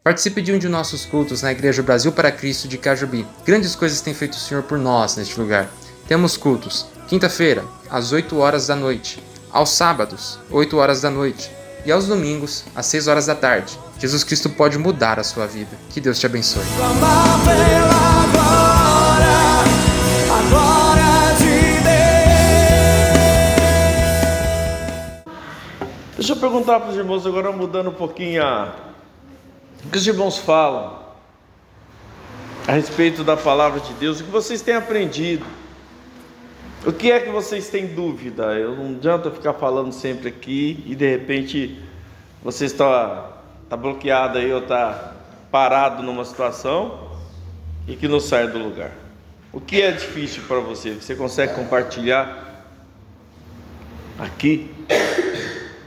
Participe de um de nossos cultos na Igreja Brasil para Cristo de Cajubi. Grandes coisas tem feito o Senhor por nós neste lugar. Temos cultos, quinta-feira, às 8 horas da noite, aos sábados, 8 horas da noite, e aos domingos, às 6 horas da tarde. Jesus Cristo pode mudar a sua vida. Que Deus te abençoe. Deixa eu perguntar para os irmãos agora, mudando um pouquinho o que os irmãos falam a respeito da palavra de Deus, o que vocês têm aprendido, o que é que vocês têm dúvida. Eu não adianta ficar falando sempre aqui e de repente você está bloqueado aí ou está parado numa situação e que não sai do lugar. O que é difícil para você? Você consegue compartilhar aqui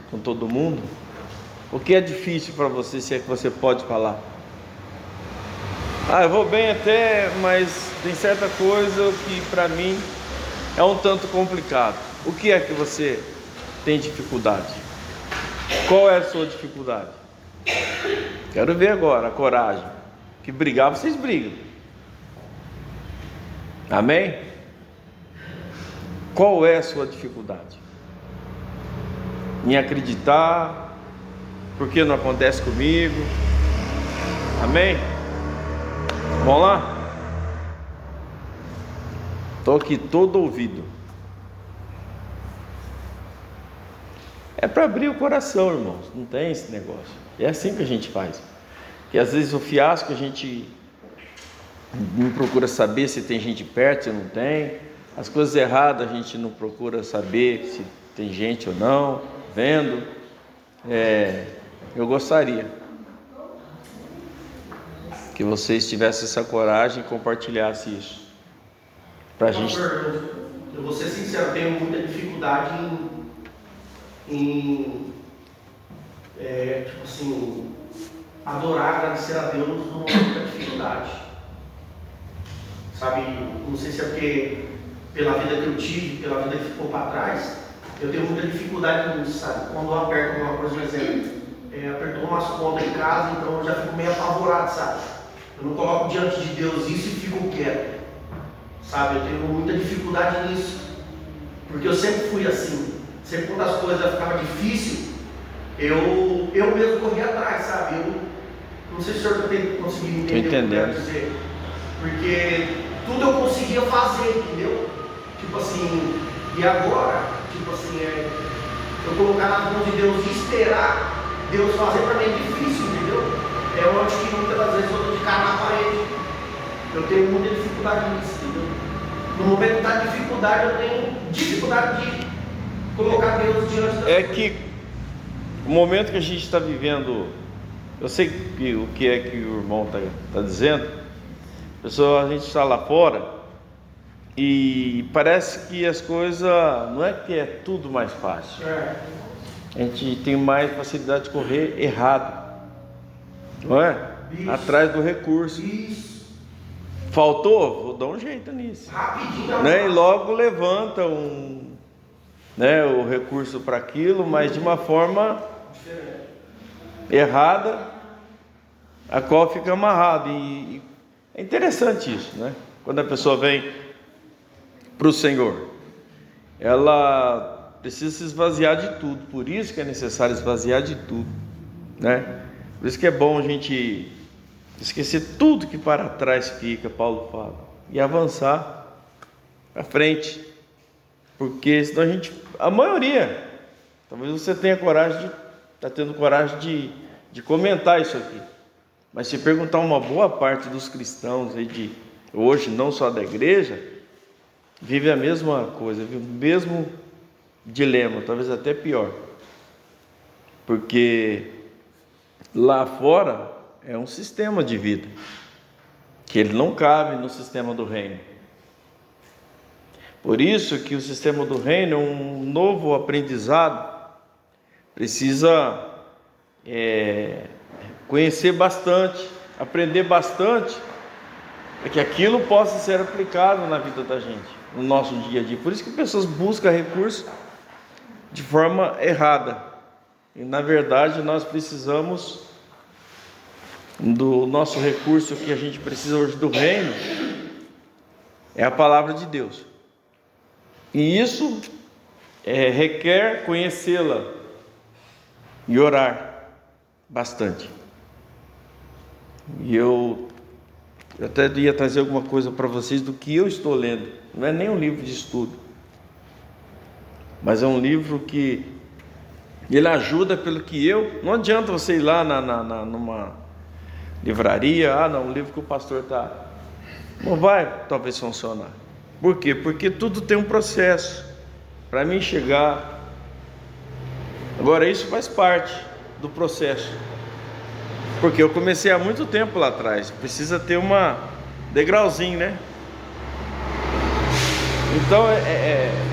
com todo mundo? O que é difícil para você, se é que você pode falar? Eu vou bem até, mas tem certa coisa que para mim é um tanto complicado. O que é que você tem dificuldade? Qual é a sua dificuldade? Quero ver agora a coragem. Que brigar, vocês brigam. Amém? Qual é a sua dificuldade? Em acreditar? Porque não acontece comigo? Amém? Vamos lá? Estou aqui todo ouvido. É para abrir o coração, irmãos. Não tem esse negócio. É assim que a gente faz. Que às vezes o fiasco a gente não procura saber se tem gente perto, se não tem. As coisas erradas a gente não procura saber se tem gente ou não vendo. Eu gostaria que vocês tivessem essa coragem e compartilhassem isso pra gente. Eu vou ser sincero, tenho muita dificuldade em adorar, agradecer a Deus no momento da dificuldade. Sabe, não sei se é porque pela vida que eu tive, pela vida que ficou para trás, eu tenho muita dificuldade nisso, sabe? Quando eu aperto alguma coisa, por exemplo, apertou umas contas em casa, então eu já fico meio apavorado, sabe? Eu não coloco diante de Deus isso e fico quieto, sabe? Eu tenho muita dificuldade nisso, porque eu sempre fui assim. Sempre quando as coisas ficavam difíceis, eu mesmo corria atrás, sabe? Eu não sei se o senhor tem conseguido entender o que eu quero dizer, porque tudo eu conseguia fazer, entendeu? Tipo assim, e agora, tipo assim, eu colocar nas mãos de Deus e esperar Deus fazer para mim é difícil, entendeu? É onde que muitas das vezes eu estou de cara na parede. Eu tenho muita dificuldade nisso, entendeu? No momento da dificuldade, eu tenho dificuldade de colocar Deus diante da É que o momento que a gente está vivendo, eu sei que o que é que o irmão está dizendo. Pessoal, a gente está lá fora e parece que as coisas, não é que é tudo mais fácil. A gente tem mais facilidade de correr errado, não é? Isso. Atrás do recurso. Isso. Faltou? Vou dar um jeito nisso. Rapidinho. Né? E logo levanta o recurso para aquilo, mas de uma forma errada, a qual fica amarrado. E é interessante isso, né? Quando a pessoa vem para o Senhor, ela precisa se esvaziar de tudo. Por isso que é necessário esvaziar de tudo, né? Por isso que é bom a gente esquecer tudo que para trás fica, Paulo fala, e avançar para frente, porque senão a maioria, talvez você tenha coragem está tendo coragem de comentar isso aqui, mas se perguntar uma boa parte dos cristãos aí de hoje, não só da igreja, vive a mesma coisa, vive o mesmo dilema, talvez até pior, porque lá fora é um sistema de vida que ele não cabe no sistema do reino. Por isso que o sistema do reino é um novo aprendizado, precisa conhecer bastante, aprender bastante, para que aquilo possa ser aplicado na vida da gente, no nosso dia a dia. Por isso que pessoas buscam recursos de forma errada, e na verdade nós precisamos do nosso recurso que a gente precisa hoje do reino é a palavra de Deus. E isso requer conhecê-la e orar bastante. E eu até ia trazer alguma coisa para vocês do que eu estou lendo. Não é nem um livro de estudo, mas é um livro que ele ajuda pelo que eu... Não adianta você ir lá numa livraria, um livro que o pastor está... Não vai talvez funcionar. Por quê? Porque tudo tem um processo para mim chegar. Agora isso faz parte do processo, porque eu comecei há muito tempo lá atrás. Precisa ter uma degrauzinho, né? Então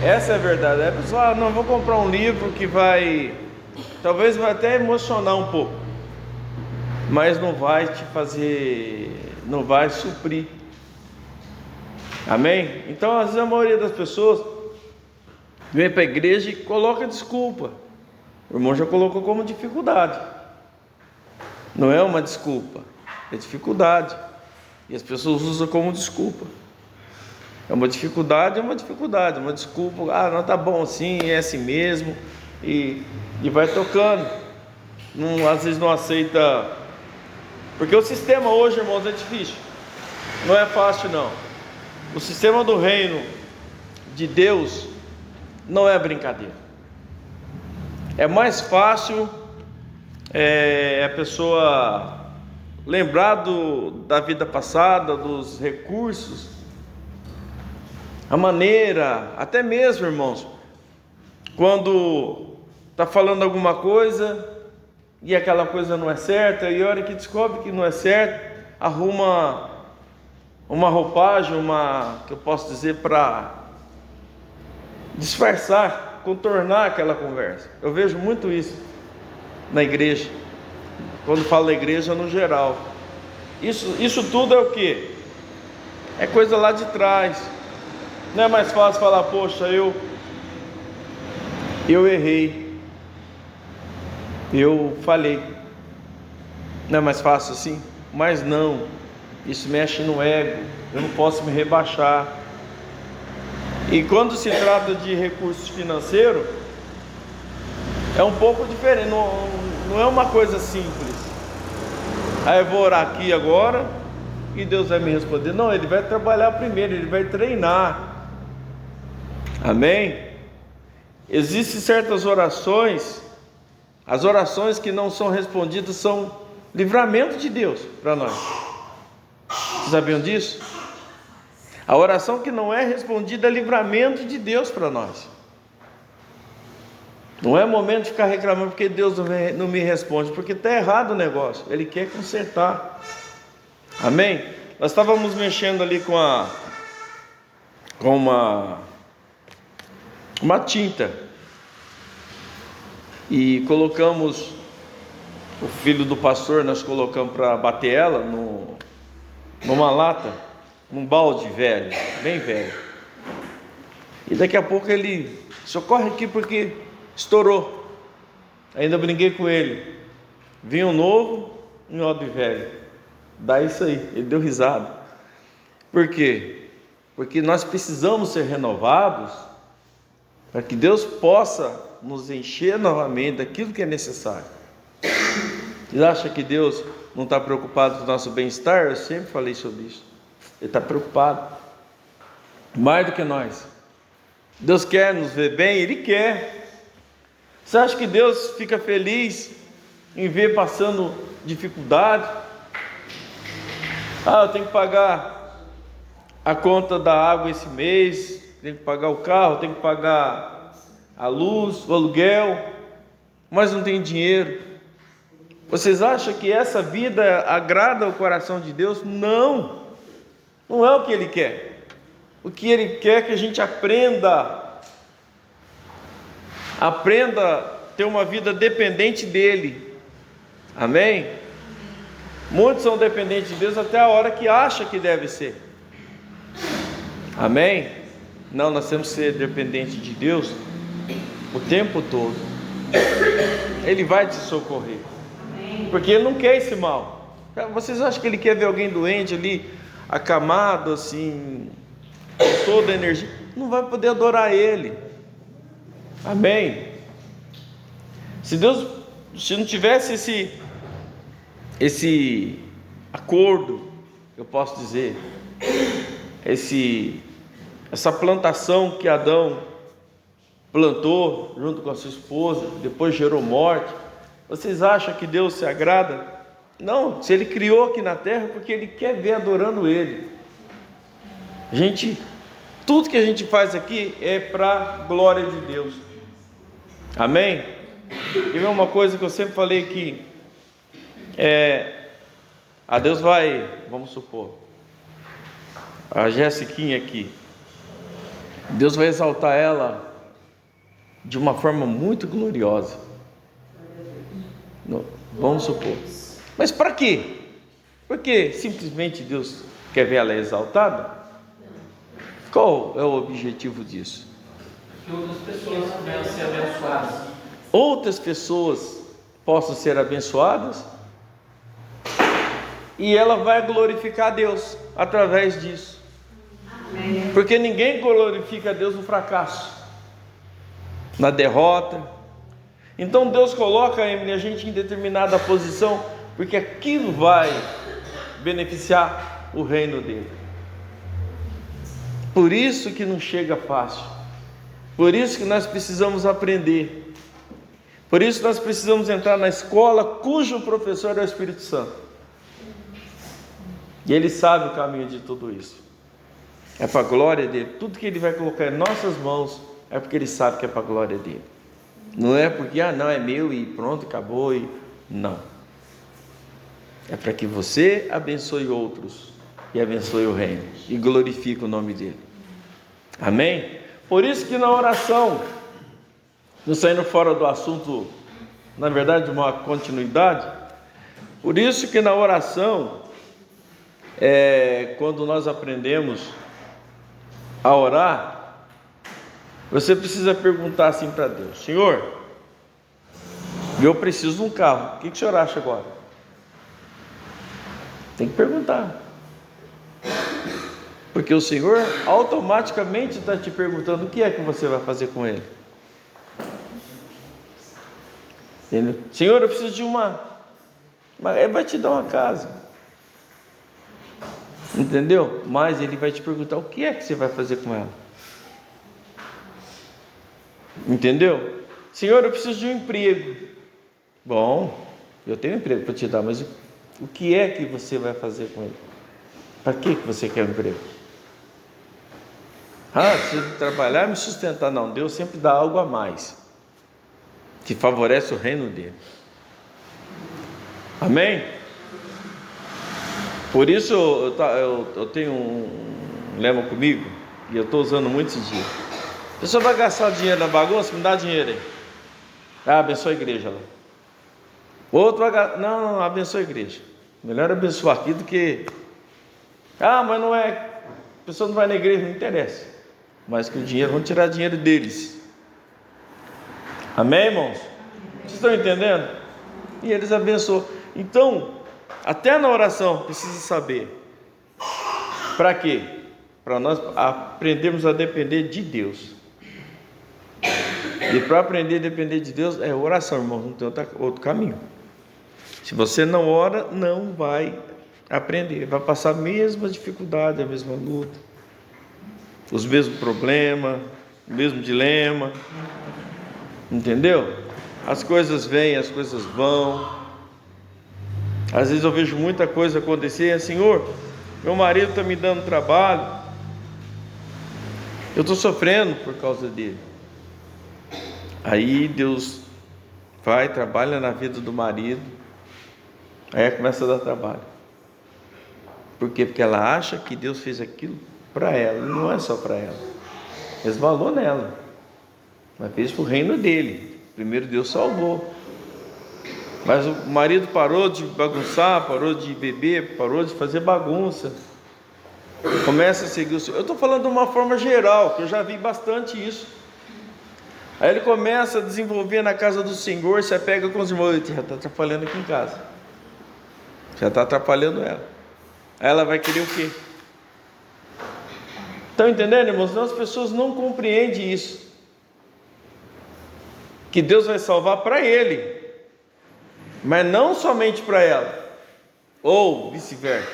essa é a verdade. A pessoa, não, vou comprar um livro que talvez vai até emocionar um pouco, mas não vai te fazer, não vai suprir. Amém? Então, às vezes a maioria das pessoas vem para a igreja e coloca desculpa. O irmão já colocou como dificuldade. Não é uma desculpa, é dificuldade. E as pessoas usam como desculpa. É uma dificuldade, uma desculpa. Não, tá bom assim, é assim mesmo. E vai tocando. Às vezes não aceita. Porque o sistema hoje, irmãos, é difícil. Não é fácil, não. O sistema do reino de Deus não é brincadeira. É mais fácil a pessoa lembrar da vida passada, dos recursos, a maneira, até mesmo, irmãos, quando está falando alguma coisa e aquela coisa não é certa, e a hora que descobre que não é certo, arruma uma roupagem, que eu posso dizer, para disfarçar, contornar aquela conversa. Eu vejo muito isso na igreja. Quando falo da igreja no geral, isso tudo é o quê? É coisa lá de trás. Não é mais fácil falar, poxa, eu errei, eu falhei. Não é mais fácil assim? Mas não, isso mexe no ego. Eu não posso me rebaixar. E quando se trata de recursos financeiros, é um pouco diferente. Não é uma coisa simples. Eu vou orar aqui agora e Deus vai me responder. Não, Ele vai trabalhar primeiro, Ele vai treinar. Amém? Existem certas orações, as orações que não são respondidas são livramento de Deus para nós. Vocês sabiam disso? A oração que não é respondida é livramento de Deus para nós. Não é momento de ficar reclamando porque Deus não me responde, porque está errado o negócio. Ele quer consertar. Amém? Nós estávamos mexendo ali com uma tinta e colocamos o filho do pastor, nós colocamos para bater ela numa lata, num balde velho, bem velho. E daqui a pouco ele socorre aqui porque estourou. Ainda brinquei com ele. Vinho novo, um odre velho. Dá isso aí. Ele deu risada. Por quê? Porque nós precisamos ser renovados para que Deus possa nos encher novamente daquilo que é necessário. Vocês acham que Deus não está preocupado com o nosso bem-estar? Eu sempre falei sobre isso. Ele está preocupado mais do que nós. Deus quer nos ver bem, Ele quer. Você acha que Deus fica feliz em ver passando dificuldade? Eu tenho que pagar a conta da água esse mês, tenho que pagar o carro, tenho que pagar a luz, o aluguel, mas não tenho dinheiro. Vocês acham que essa vida agrada o coração de Deus? Não, não é o que Ele quer. O que Ele quer é que a gente aprenda a ter uma vida dependente dEle. Amém? Muitos são dependentes de Deus até a hora que acha que deve ser. Amém? Não, nós temos que ser dependentes de Deus o tempo todo. Ele vai te socorrer, porque Ele não quer esse mal. Vocês acham que ele quer ver alguém doente ali, acamado, assim, com toda a energia? Não vai poder adorar ele. Amém? Se não tivesse esse acordo, eu posso dizer, essa plantação que Adão plantou junto com a sua esposa, depois gerou morte, vocês acham que Deus se agrada? Não, se ele criou aqui na terra, porque ele quer ver adorando ele. Tudo que a gente faz aqui é para a glória de Deus. Amém? E uma coisa que eu sempre falei que a Deus vai, vamos supor, a Jessiquinha aqui, Deus vai exaltar ela de uma forma muito gloriosa. Vamos supor. Mas para quê? Porque simplesmente Deus quer ver ela exaltada? Qual é o objetivo disso? Que outras pessoas venham a ser abençoadas. Outras pessoas possam ser abençoadas e ela vai glorificar a Deus através disso. Amém. Porque ninguém glorifica a Deus no fracasso, na derrota. Então Deus coloca a gente em determinada posição, porque aquilo vai beneficiar o reino dele. Por isso que não chega fácil. Por isso que nós precisamos aprender. Por isso nós precisamos entrar na escola cujo professor é o Espírito Santo. E ele sabe o caminho de tudo isso. É para a glória dele. Tudo que ele vai colocar em nossas mãos é porque ele sabe que é para a glória dele. Não é porque, não, é meu e pronto, acabou. Não. É para que você abençoe outros e abençoe o reino e glorifique o nome dele. Amém? Por isso que na oração, não saindo fora do assunto, na verdade uma continuidade, por isso que na oração, quando nós aprendemos a orar, você precisa perguntar assim para Deus: Senhor, eu preciso de um carro, o que o senhor acha agora? Tem que perguntar, porque o Senhor automaticamente está te perguntando o que é que você vai fazer com ele. Entendeu? Senhor, eu preciso de ele vai te dar uma casa, entendeu? Mas ele vai te perguntar o que é que você vai fazer com ela. Entendeu? Senhor, eu preciso de um emprego. Bom, eu tenho um emprego para te dar, mas o que é que você vai fazer com ele? Para que você quer um emprego? Preciso trabalhar e me sustentar. Não, Deus sempre dá algo a mais que favorece o reino dele. Amém? Por isso eu tenho um lema comigo, e eu estou usando muito esses dias. A pessoa vai gastar dinheiro na bagunça, me dá dinheiro aí. Abençoa a igreja lá. O outro vai gastar, não, abençoa a igreja. Melhor abençoar aqui do que... mas não é... A pessoa não vai na igreja, não interessa. Mas que o dinheiro, vão tirar dinheiro deles. Amém, irmãos? Vocês estão entendendo? E eles abençoam. Então, até na oração, precisa saber. Para quê? Para nós aprendermos a depender de Deus. E para aprender a depender de Deus é oração, irmão. Não tem outro caminho. Se você não ora, não vai aprender. Vai passar a mesma dificuldade, a mesma luta, os mesmos problemas, o mesmo dilema. Entendeu? As coisas vêm, as coisas vão. Às vezes eu vejo muita coisa acontecer. Senhor, meu marido está me dando trabalho, eu estou sofrendo por causa dele. Aí Deus vai, trabalha na vida do marido, aí começa a dar trabalho. Por quê? Porque ela acha que Deus fez aquilo para ela, e não é só para ela, resvalou nela, mas fez para o reino dele. Primeiro Deus salvou, mas o marido parou de bagunçar, parou de beber, parou de fazer bagunça, começa a seguir o Senhor. Eu estou falando de uma forma geral, que eu já vi bastante isso. Aí ele começa a desenvolver na casa do Senhor, se apega com os irmãos, ele já está atrapalhando aqui em casa. Já está atrapalhando ela. Aí ela vai querer o quê? Estão entendendo, irmãos? Então as pessoas não compreendem isso. Que Deus vai salvar para ele, mas não somente para ela, ou vice-versa.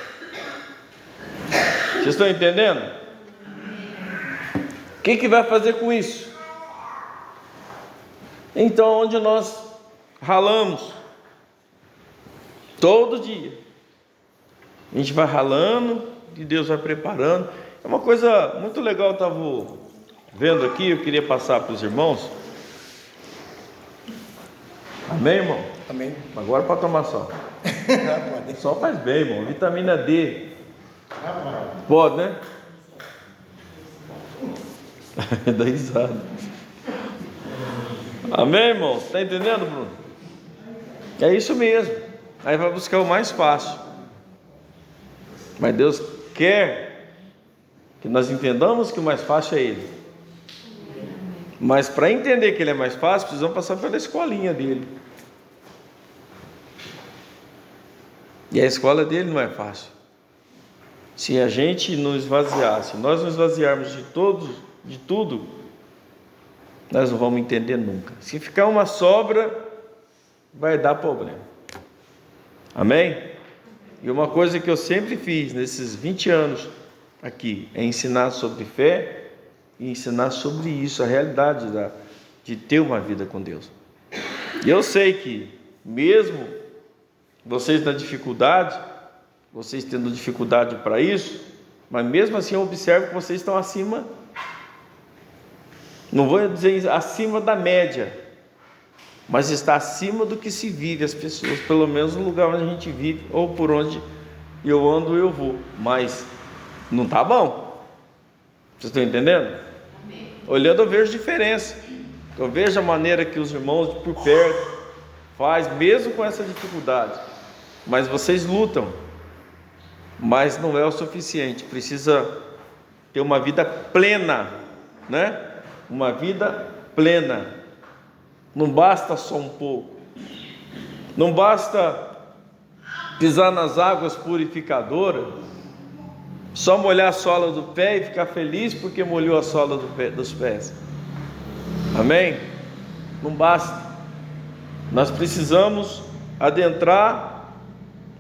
Vocês estão entendendo? O que vai fazer com isso? Então, onde nós ralamos todo dia, a gente vai ralando e Deus vai preparando. É uma coisa muito legal, eu estava vendo aqui, eu queria passar para os irmãos. Amém, irmão? Amém. Agora para tomar sol. Só faz bem, irmão. Vitamina D. Pode, né? Dá risada. Amém, irmão? Está entendendo, Bruno? É isso mesmo. Aí vai buscar o mais fácil. Mas Deus quer que nós entendamos que o mais fácil é Ele. Mas para entender que Ele é mais fácil, precisamos passar pela escolinha dele. E a escola dele não é fácil. Se a gente não esvaziar, se nós não esvaziarmos de tudo, nós não vamos entender nunca. Se ficar uma sobra, vai dar problema. Amém? E uma coisa que eu sempre fiz nesses 20 anos aqui é ensinar sobre fé e ensinar sobre isso, a realidade de ter uma vida com Deus. E eu sei que mesmo vocês na dificuldade, vocês tendo dificuldade para isso, mas mesmo assim eu observo que vocês estão acima, não vou dizer acima da média, mas está acima do que se vive as pessoas, pelo menos no lugar onde a gente vive, ou por onde eu ando, eu vou, mas não está bom. Vocês estão entendendo? Olhando eu vejo diferença, eu vejo a maneira que os irmãos por perto faz, mesmo com essa dificuldade, mas vocês lutam, mas não é o suficiente, precisa ter uma vida plena, né? Uma vida plena, não basta só um pouco, não basta pisar nas águas purificadoras, só molhar a sola do pé e ficar feliz porque molhou a sola dos pés. Amém? Não basta. Nós precisamos adentrar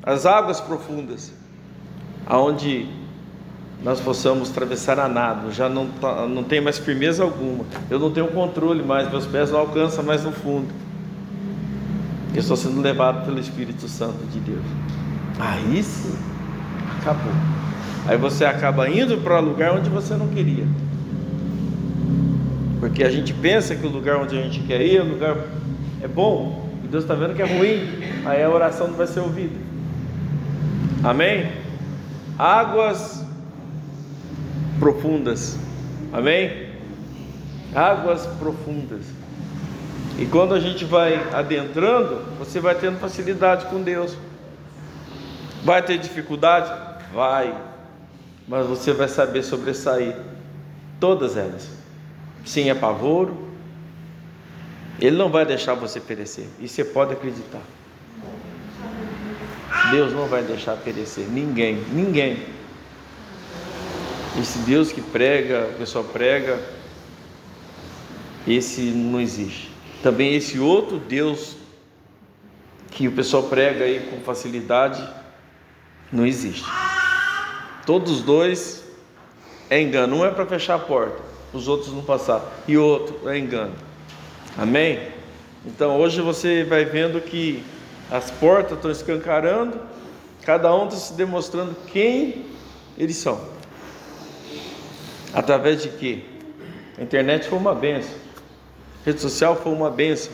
as águas profundas, aonde nós possamos atravessar a nado. Já não tem mais firmeza alguma, eu não tenho controle mais, meus pés não alcançam mais no fundo, eu estou sendo levado pelo Espírito Santo de Deus. Aí sim, acabou. Aí você acaba indo para um lugar onde você não queria, porque a gente pensa que o lugar onde a gente quer ir, o lugar é bom, e Deus está vendo que é ruim, aí a oração não vai ser ouvida. Amém? Águas profundas. Amém? Águas profundas. E quando a gente vai adentrando, você vai tendo facilidade com Deus. Vai ter dificuldade? Vai. Mas você vai saber sobressair todas elas. Sim, é pavoro. Ele não vai deixar você perecer. E você pode acreditar. Deus não vai deixar perecer ninguém. Esse Deus que prega, o pessoal prega, esse não existe. Também esse outro Deus que o pessoal prega aí com facilidade, não existe. Todos os dois é engano. Um é para fechar a porta, os outros não passar, e o outro é engano. Amém? Então hoje você vai vendo que as portas estão escancarando, cada um está se demonstrando quem eles são. Através de quê? A internet foi uma bênção, a rede social foi uma bênção.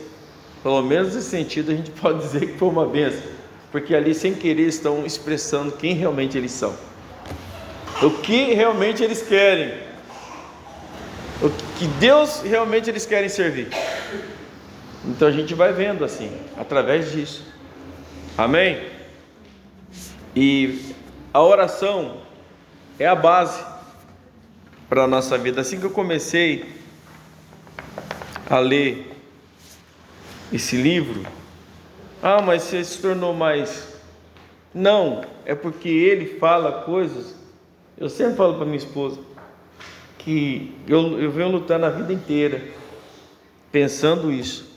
Pelo menos nesse sentido a gente pode dizer que foi uma bênção, porque ali sem querer estão expressando quem realmente eles são, o que realmente eles querem, o que Deus realmente eles querem servir. Então a gente vai vendo assim, através disso. Amém? E a oração é a base para a nossa vida. Assim que eu comecei a ler esse livro, mas você se tornou mais Não, é porque ele fala coisas. Eu sempre falo para minha esposa que eu venho lutando a vida inteira pensando isso,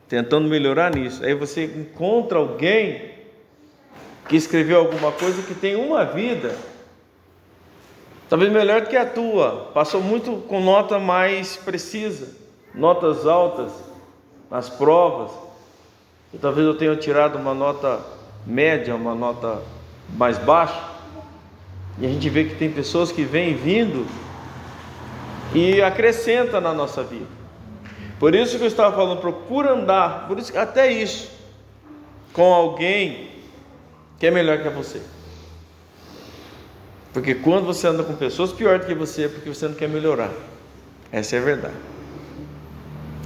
tentando melhorar nisso. Aí você encontra alguém que escreveu alguma coisa que tem uma vida talvez melhor do que a tua, passou muito com nota mais precisa, notas altas nas provas. E talvez eu tenha tirado uma nota média, uma nota mais baixa. E a gente vê que tem pessoas que vêm vindo e acrescenta na nossa vida. Por isso que eu estava falando, procura andar, por isso, até isso, com alguém que é melhor que você. Porque quando você anda com pessoas pior do que você, é porque você não quer melhorar. Essa é a verdade.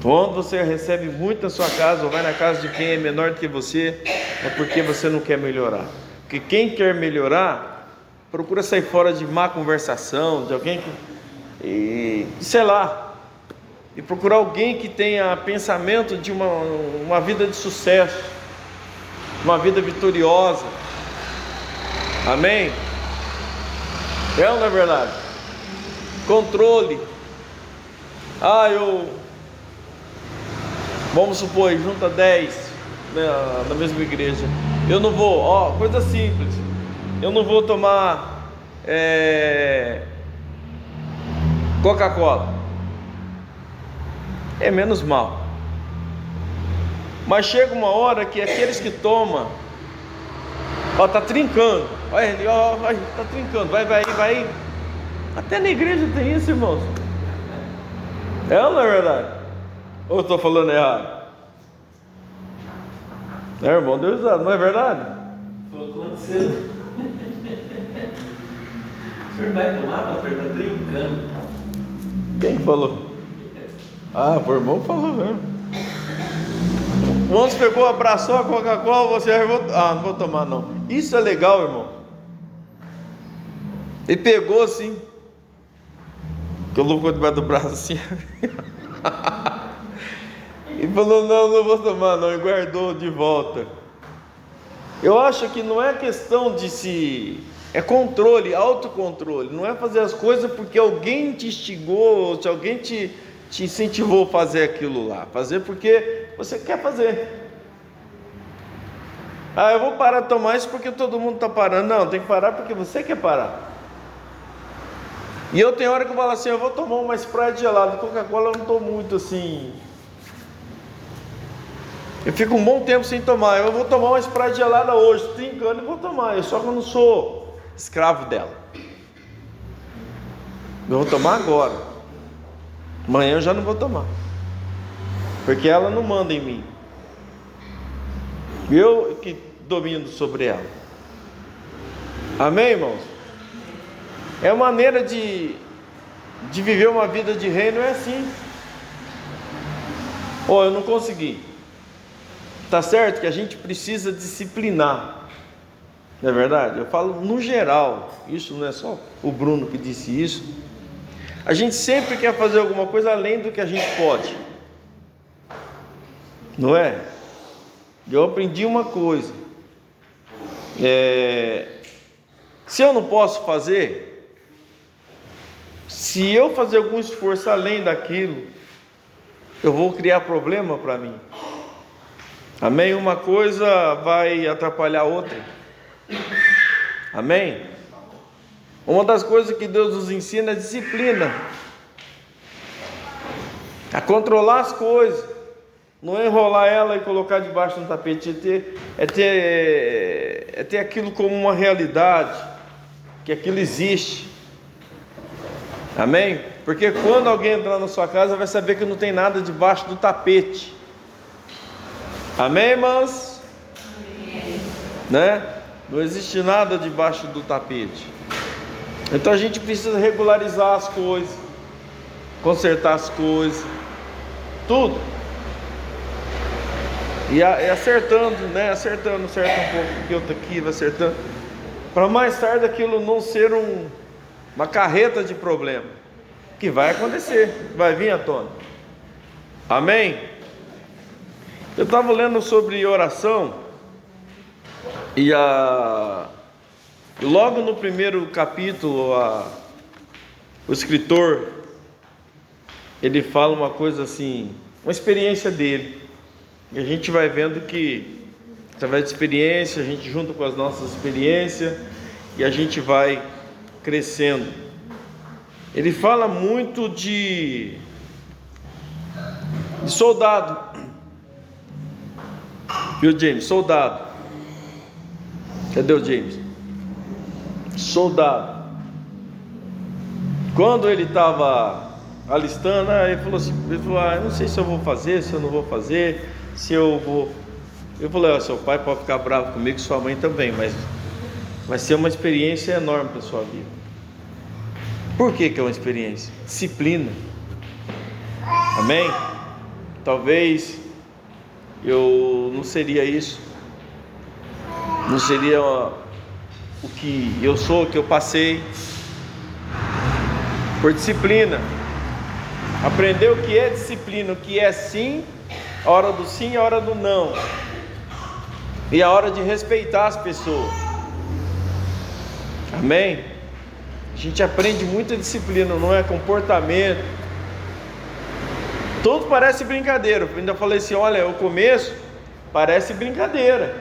Quando você recebe muito na sua casa, ou vai na casa de quem é menor do que você, é porque você não quer melhorar. Porque quem quer melhorar, procura sair fora de má conversação, de alguém que, sei lá, e procurar alguém que tenha pensamento de uma vida de sucesso, uma vida vitoriosa. Amém? É ou não é verdade? Controle. Vamos supor, junta 10, né, na mesma igreja. Eu não vou, coisa simples. Eu não vou tomar Coca-Cola. É menos mal. Mas chega uma hora que aqueles que tomam, tá trincando. Olha, tá trincando. Vai. Até na igreja tem isso, irmãos. É ou não é verdade? Ou eu estou falando errado? Irmão, Deus sabe, não é verdade? Falou acontecendo. O senhor vai tomar, pastor? Está brincando. Quem falou? O irmão falou mesmo. O outro pegou, abraçou a Coca-Cola, você não vou tomar não. Isso é legal, irmão. Ele pegou assim, colocou debaixo do braço assim. E falou, não vou tomar não, e guardou de volta. Eu acho que não é questão de é controle, autocontrole. Não é fazer as coisas porque alguém te instigou, se alguém te incentivou a fazer aquilo lá. Fazer porque você quer fazer. Eu vou parar de tomar isso porque todo mundo está parando. Não, tem que parar porque você quer parar. E eu tenho hora que eu falo assim, eu vou tomar uma Sprite gelada. Coca-Cola eu não estou muito assim. Eu fico um bom tempo sem tomar. Eu vou tomar uma Sprite gelada hoje, trincando e vou tomar. Só que eu não sou escravo dela. Eu vou tomar agora. Amanhã eu já não vou tomar. Porque ela não manda em mim. Eu que domino sobre ela. Amém, irmãos? É uma maneira de viver uma vida de reino, é assim. Eu não consegui. Tá certo que a gente precisa disciplinar. Não é verdade? Eu falo no geral. Isso não é só o Bruno que disse isso. A gente sempre quer fazer alguma coisa além do que a gente pode. Não é? Eu aprendi uma coisa. Se eu não posso fazer, se eu fazer algum esforço além daquilo, eu vou criar problema para mim. Amém? Uma coisa vai atrapalhar a outra. Amém? Uma das coisas que Deus nos ensina é a disciplina, a controlar as coisas, não é enrolar ela e colocar debaixo do tapete, é ter aquilo como uma realidade, que aquilo existe. Amém? Porque quando alguém entrar na sua casa, vai saber que não tem nada debaixo do tapete. Amém, irmãos? Amém. Né? Não existe nada debaixo do tapete. Então a gente precisa regularizar as coisas, consertar as coisas, tudo. E acertando, né? Acerta um pouco aqui, outro aqui, vai acertando. Para mais tarde aquilo não ser uma carreta de problema. Que vai acontecer, vai vir à tona. Amém? Eu estava lendo sobre oração Logo no primeiro capítulo, o escritor, ele fala uma coisa assim, uma experiência dele. E a gente vai vendo que, através de experiência, a gente junta com as nossas experiências e a gente vai crescendo. Ele fala muito de soldado. Viu, James? Soldado. Cadê o James? Soldado. Quando ele estava alistando, ele falou assim, eu não sei se eu vou fazer, se eu não vou fazer, se eu vou. Eu falei, seu pai pode ficar bravo comigo, sua mãe também, mas vai ser uma experiência enorme para a sua vida. Por que é uma experiência? Disciplina. Amém? Talvez eu não seria isso, não seria o que eu sou, o que eu passei, por disciplina. Aprender o que é disciplina, o que é sim, a hora do sim e a hora do não, e a hora de respeitar as pessoas. Amém? A gente aprende muita disciplina, não é comportamento. Tudo parece brincadeira. Eu ainda falei assim, olha, o começo parece brincadeira,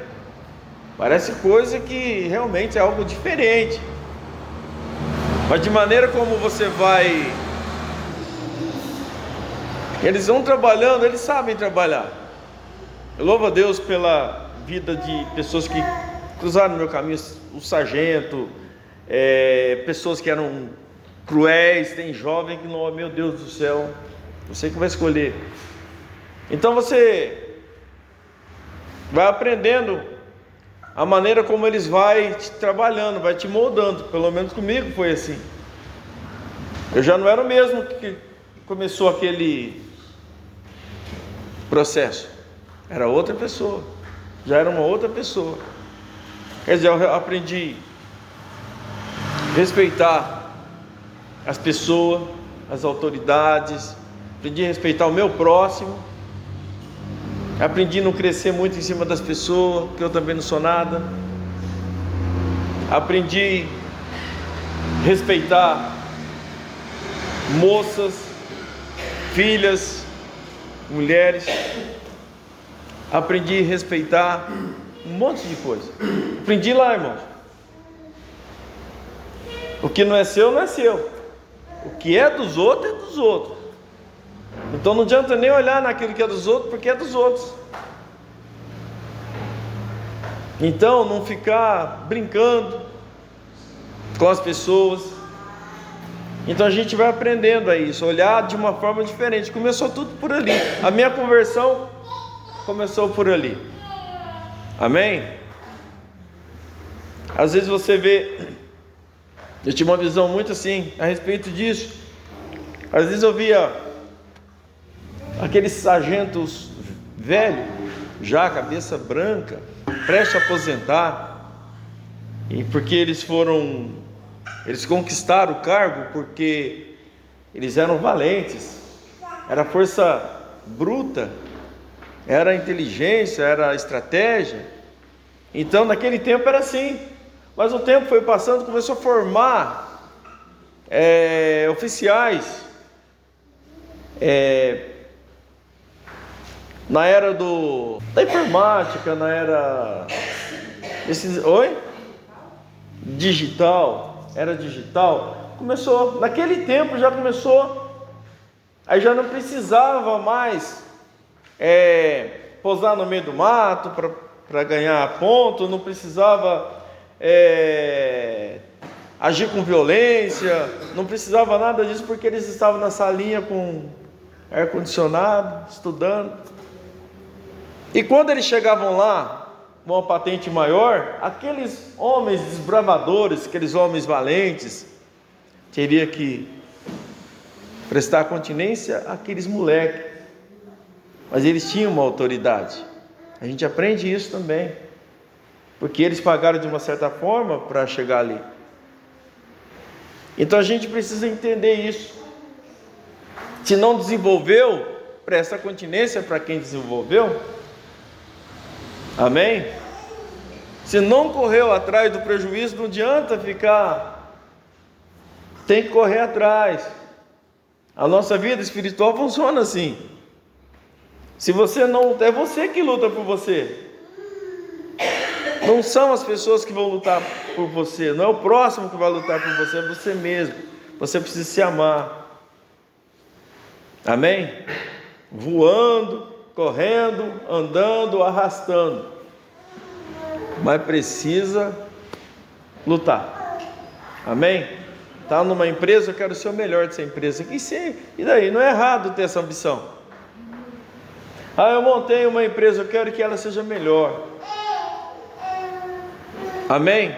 parece coisa que realmente é algo diferente, mas de maneira como você vai, eles vão trabalhando, eles sabem trabalhar. Eu louvo a Deus pela vida de pessoas que cruzaram no meu caminho, o sargento, pessoas que eram cruéis, tem jovem que não, meu Deus do céu, você que vai escolher. Então você vai aprendendo a maneira como eles vai te trabalhando, vai te moldando. Pelo menos comigo foi assim. Eu já não era o mesmo que começou aquele processo, era outra pessoa, já era uma outra pessoa. Quer dizer, eu aprendi a respeitar as pessoas, as autoridades, aprendi a respeitar o meu próximo, aprendi a não crescer muito em cima das pessoas, que eu também não sou nada. Aprendi a respeitar moças, filhas, mulheres. Aprendi a respeitar um monte de coisa. Aprendi lá, irmãos. O que não é seu, não é seu. O que é dos outros, é dos outros. Então não adianta nem olhar naquilo que é dos outros, porque é dos outros. Então não ficar brincando com as pessoas. Então a gente vai aprendendo a isso, olhar de uma forma diferente. Começou tudo por ali. A minha conversão começou por ali. Amém? Às vezes você vê, eu tinha uma visão muito assim a respeito disso. Às vezes eu via aqueles sargentos velhos, já cabeça branca, prestes a aposentar, e porque eles conquistaram o cargo porque eles eram valentes, era força bruta, era inteligência, era estratégia. Então naquele tempo era assim, mas o tempo foi passando, começou a formar oficiais, na era da informática, na era digital, era digital, começou, naquele tempo já começou, aí já não precisava mais posar no meio do mato para ganhar ponto, não precisava agir com violência, não precisava nada disso, porque eles estavam na salinha com ar-condicionado, estudando. E quando eles chegavam lá, com uma patente maior, aqueles homens desbravadores, aqueles homens valentes, teria que prestar continência àqueles moleques, mas eles tinham uma autoridade. A gente aprende isso também, porque eles pagaram de uma certa forma para chegar ali. Então a gente precisa entender isso. Se não desenvolveu, presta continência para quem desenvolveu. Amém? Se não correu atrás do prejuízo, não adianta ficar. Tem que correr atrás. A nossa vida espiritual funciona assim. Se você não, é você que luta por você. Não são as pessoas que vão lutar por você, não é o próximo que vai lutar por você, é você mesmo. Você precisa se amar. Amém? Voando, correndo, andando, arrastando. Mas precisa lutar. Amém? Está numa empresa, eu quero ser o melhor dessa empresa. E daí? Não é errado ter essa ambição. Eu montei uma empresa, eu quero que ela seja melhor. Amém?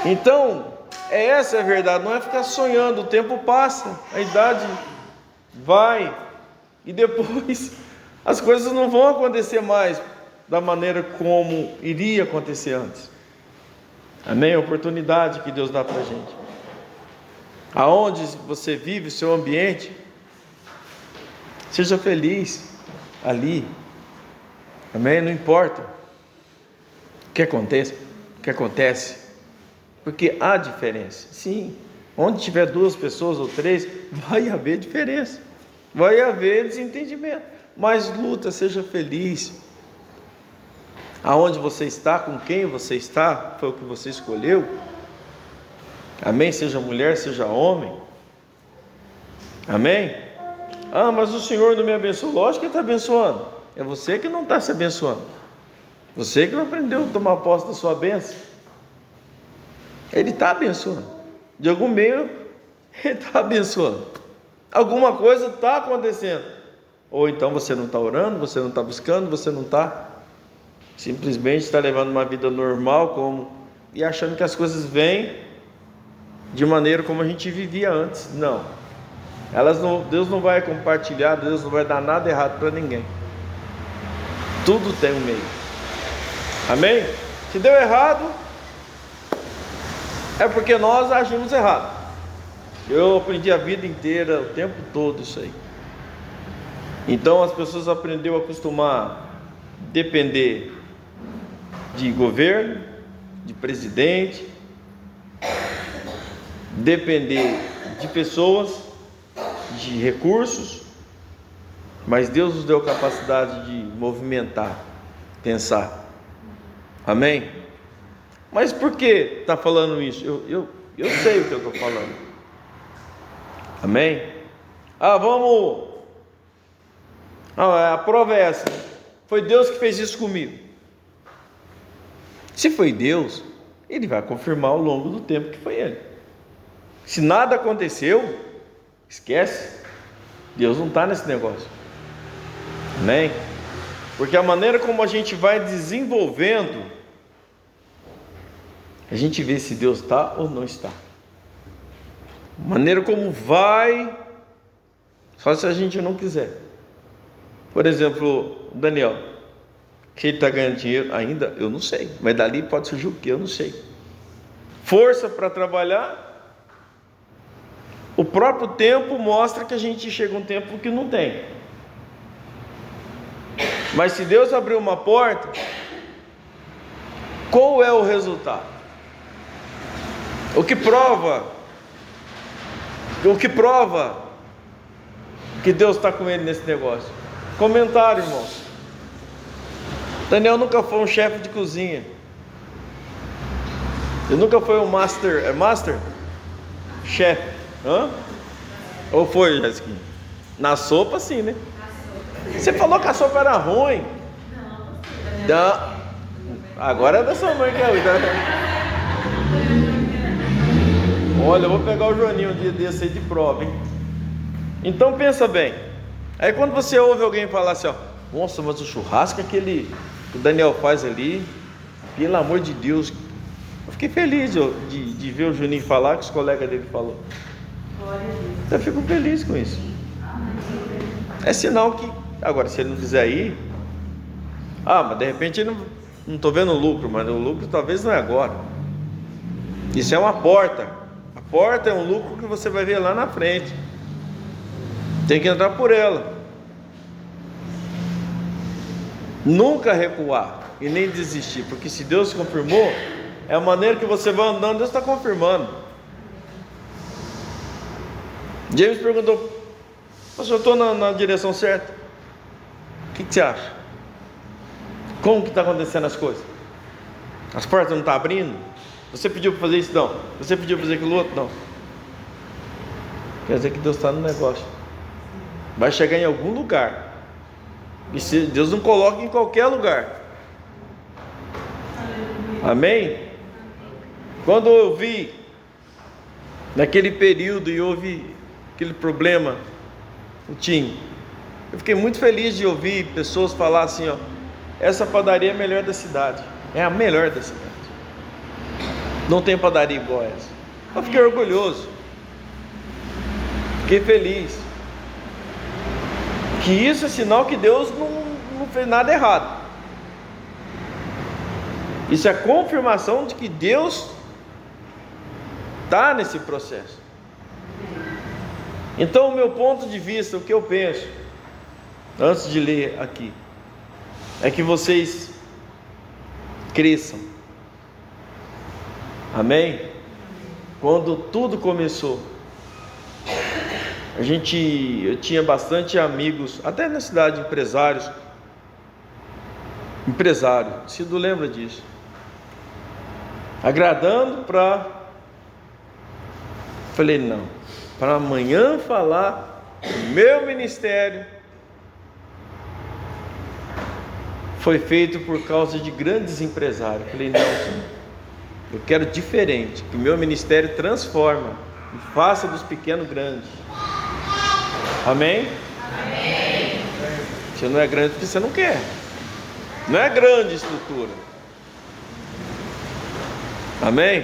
Então, essa é a verdade, não é ficar sonhando, o tempo passa, a idade vai, e depois as coisas não vão acontecer mais da maneira como iria acontecer antes. Amém? A oportunidade que Deus dá para a gente. Aonde você vive, o seu ambiente, seja feliz ali. Amém? Não importa o que acontece, porque há diferença. Sim, onde tiver 2 pessoas ou 3, vai haver diferença, vai haver desentendimento, mas luta, seja feliz. Aonde você está, com quem você está, foi o que você escolheu. Amém? Seja mulher, seja homem. Amém? Mas o Senhor não me abençoou. Lógico que Ele está abençoando, é você que não está se abençoando. Você que não aprendeu a tomar posse da sua bênção. Ele está abençoando. De algum meio, Ele está abençoando. Alguma coisa está acontecendo. Ou então você não está orando, você não está buscando, você não está. Simplesmente está levando uma vida normal e achando que as coisas vêm de maneira como a gente vivia antes. Não. Deus não vai compartilhar, Deus não vai dar nada errado para ninguém. Tudo tem um meio. Amém? Se deu errado, é porque nós agimos errado. Eu aprendi a vida inteira, o tempo todo isso aí. Então as pessoas aprenderam a acostumar a depender de governo, de presidente, depender de pessoas, de recursos, mas Deus nos deu a capacidade de movimentar, pensar. Amém? Mas por que está falando isso? Eu sei o que eu estou falando. Amém? A prova é essa. Foi Deus que fez isso comigo. Se foi Deus, Ele vai confirmar ao longo do tempo que foi Ele. Se nada aconteceu, esquece. Deus não está nesse negócio. Amém? Porque a maneira como a gente vai desenvolvendo, a gente vê se Deus está ou não está. A maneira como vai, só se a gente não quiser. Por exemplo, Daniel, que ele está ganhando dinheiro ainda, eu não sei. Mas dali pode surgir o que? Eu não sei. Força para trabalhar. O próprio tempo mostra que a gente chega a um tempo que não tem. Mas se Deus abriu uma porta, qual é o resultado? O que prova que Deus está com ele nesse negócio? Comentário, irmãos. Daniel nunca foi um chefe de cozinha. Ele nunca foi um master. É master? Chefe. Ou foi, Jéssica? Na sopa, sim, né? Você falou que a sopa era ruim. Não. Agora é da sua mãe que é ruim. Olha, eu vou pegar o Joaninho um dia desse aí de prova, hein? Então pensa bem. Aí quando você ouve alguém falar assim, nossa, mas o churrasco que o Daniel faz ali, pelo amor de Deus. Eu fiquei feliz de ver o Juninho falar, que os colegas dele falou. Eu fico feliz com isso. É sinal que, agora se ele não quiser ir, mas de repente ele não estou vendo o lucro, mas o lucro talvez não é agora. Isso é uma porta. A porta é um lucro que você vai ver lá na frente. Tem que entrar por ela. Nunca recuar. e nem desistir, porque se Deus confirmou, é a maneira que você vai andando, Deus está confirmando. James perguntou: pastor, eu estou na direção certa? O que você acha? Como que está acontecendo as coisas? As portas não estão abrindo? Você pediu para fazer isso? Não. Você pediu para fazer aquilo outro? Não. Quer dizer que Deus está no negócio. Vai chegar em algum lugar. E se Deus não coloca em qualquer lugar. Amém? Quando eu vi naquele período e houve aquele problema, o Tim, eu fiquei muito feliz de ouvir pessoas falar assim, ó: essa padaria é a melhor da cidade. É a melhor da cidade. Não tem padaria igual a essa. Eu fiquei orgulhoso. Fiquei feliz. Que isso é sinal que Deus não fez nada errado. Isso é confirmação de que Deus está nesse processo. Então, o meu ponto de vista, o que eu penso, antes de ler aqui, é que vocês cresçam. Amém? Quando tudo começou, eu tinha bastante amigos, até na cidade, empresário, Cido lembra disso, agradando falei, não, para amanhã falar o meu ministério foi feito por causa de grandes empresários. Falei, não, Senhor, eu quero diferente, que o meu ministério transforma e faça dos pequenos grandes. Amém? Amém. Você não é grande porque você não quer. Não é grande estrutura. Amém?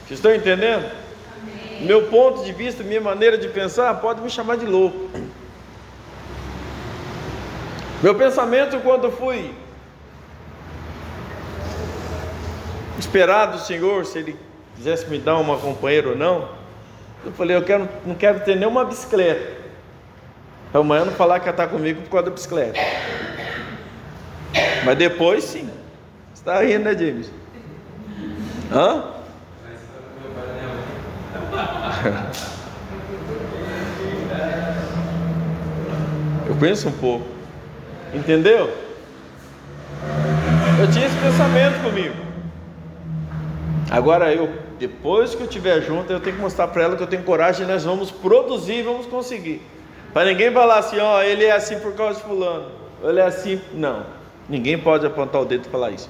Vocês estão entendendo? Amém. Meu ponto de vista, minha maneira de pensar, pode me chamar de louco. Meu pensamento quando fui esperar do Senhor, se Ele quisesse me dar uma companheira ou não, eu falei, não quero ter nenhuma bicicleta, para amanhã não falar que ela está comigo por causa da bicicleta. Mas depois sim. Você está rindo, né, James? Hã? Eu penso um pouco. Entendeu? Eu tinha esse pensamento comigo. Agora depois que eu estiver junto, eu tenho que mostrar para ela que eu tenho coragem e nós vamos produzir, vamos conseguir. Para ninguém falar assim, ó, ele é assim por causa de fulano, ele é assim. Não, ninguém pode apontar o dedo e falar isso.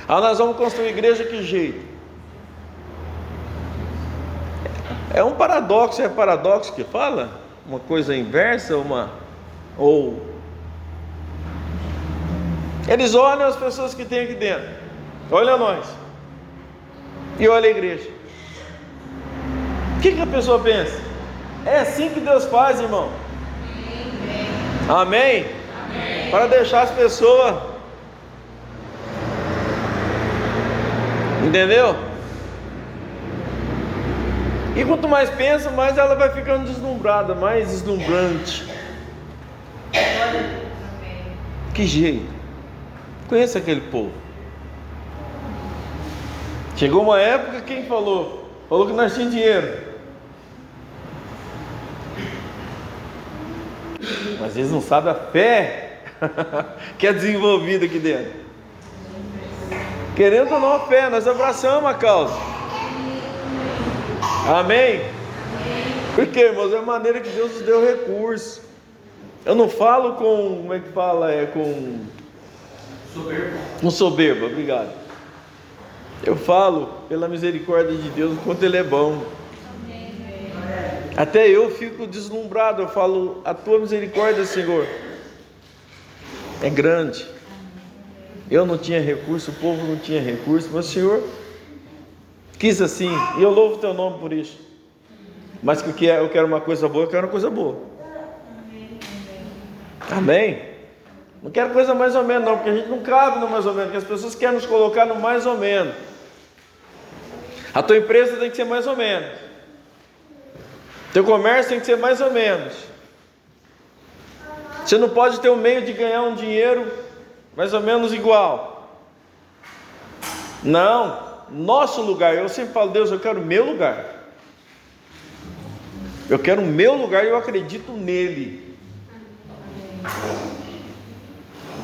Nós vamos construir igreja, que jeito? É um paradoxo, é paradoxo que fala? Uma coisa inversa, ou eles olham as pessoas que tem aqui dentro, olha nós, e olha a igreja. O que a pessoa pensa? É assim que Deus faz, irmão. Amém? Amém. Para deixar as pessoas, entendeu? E quanto mais pensa, mais ela vai ficando deslumbrada, mais deslumbrante. Que jeito? Conheça aquele povo. Chegou uma época, quem falou? Falou que nós tínhamos dinheiro. Mas eles não sabem a fé que é desenvolvida aqui dentro. Querendo ou não, a fé, nós abraçamos a causa. Amém? Por quê, irmãos? É a maneira que Deus nos deu recurso. Eu não falo com, como é que fala? Com soberba, obrigado. Eu falo pela misericórdia de Deus, o quanto Ele é bom. Até eu fico deslumbrado, eu falo, a tua misericórdia, Senhor, é grande. Eu não tinha recurso, o povo não tinha recurso, mas o Senhor quis assim, e eu louvo o teu nome por isso. Mas que eu quero uma coisa boa, eu quero uma coisa boa. Amém? Não quero coisa mais ou menos não, porque a gente não cabe no mais ou menos, porque as pessoas querem nos colocar no mais ou menos. A tua empresa tem que ser mais ou menos. Teu comércio tem que ser mais ou menos. Você não pode ter um meio de ganhar um dinheiro mais ou menos igual. Não, nosso lugar. Eu sempre falo, Deus, eu quero o meu lugar. Eu quero o meu lugar e eu acredito nele.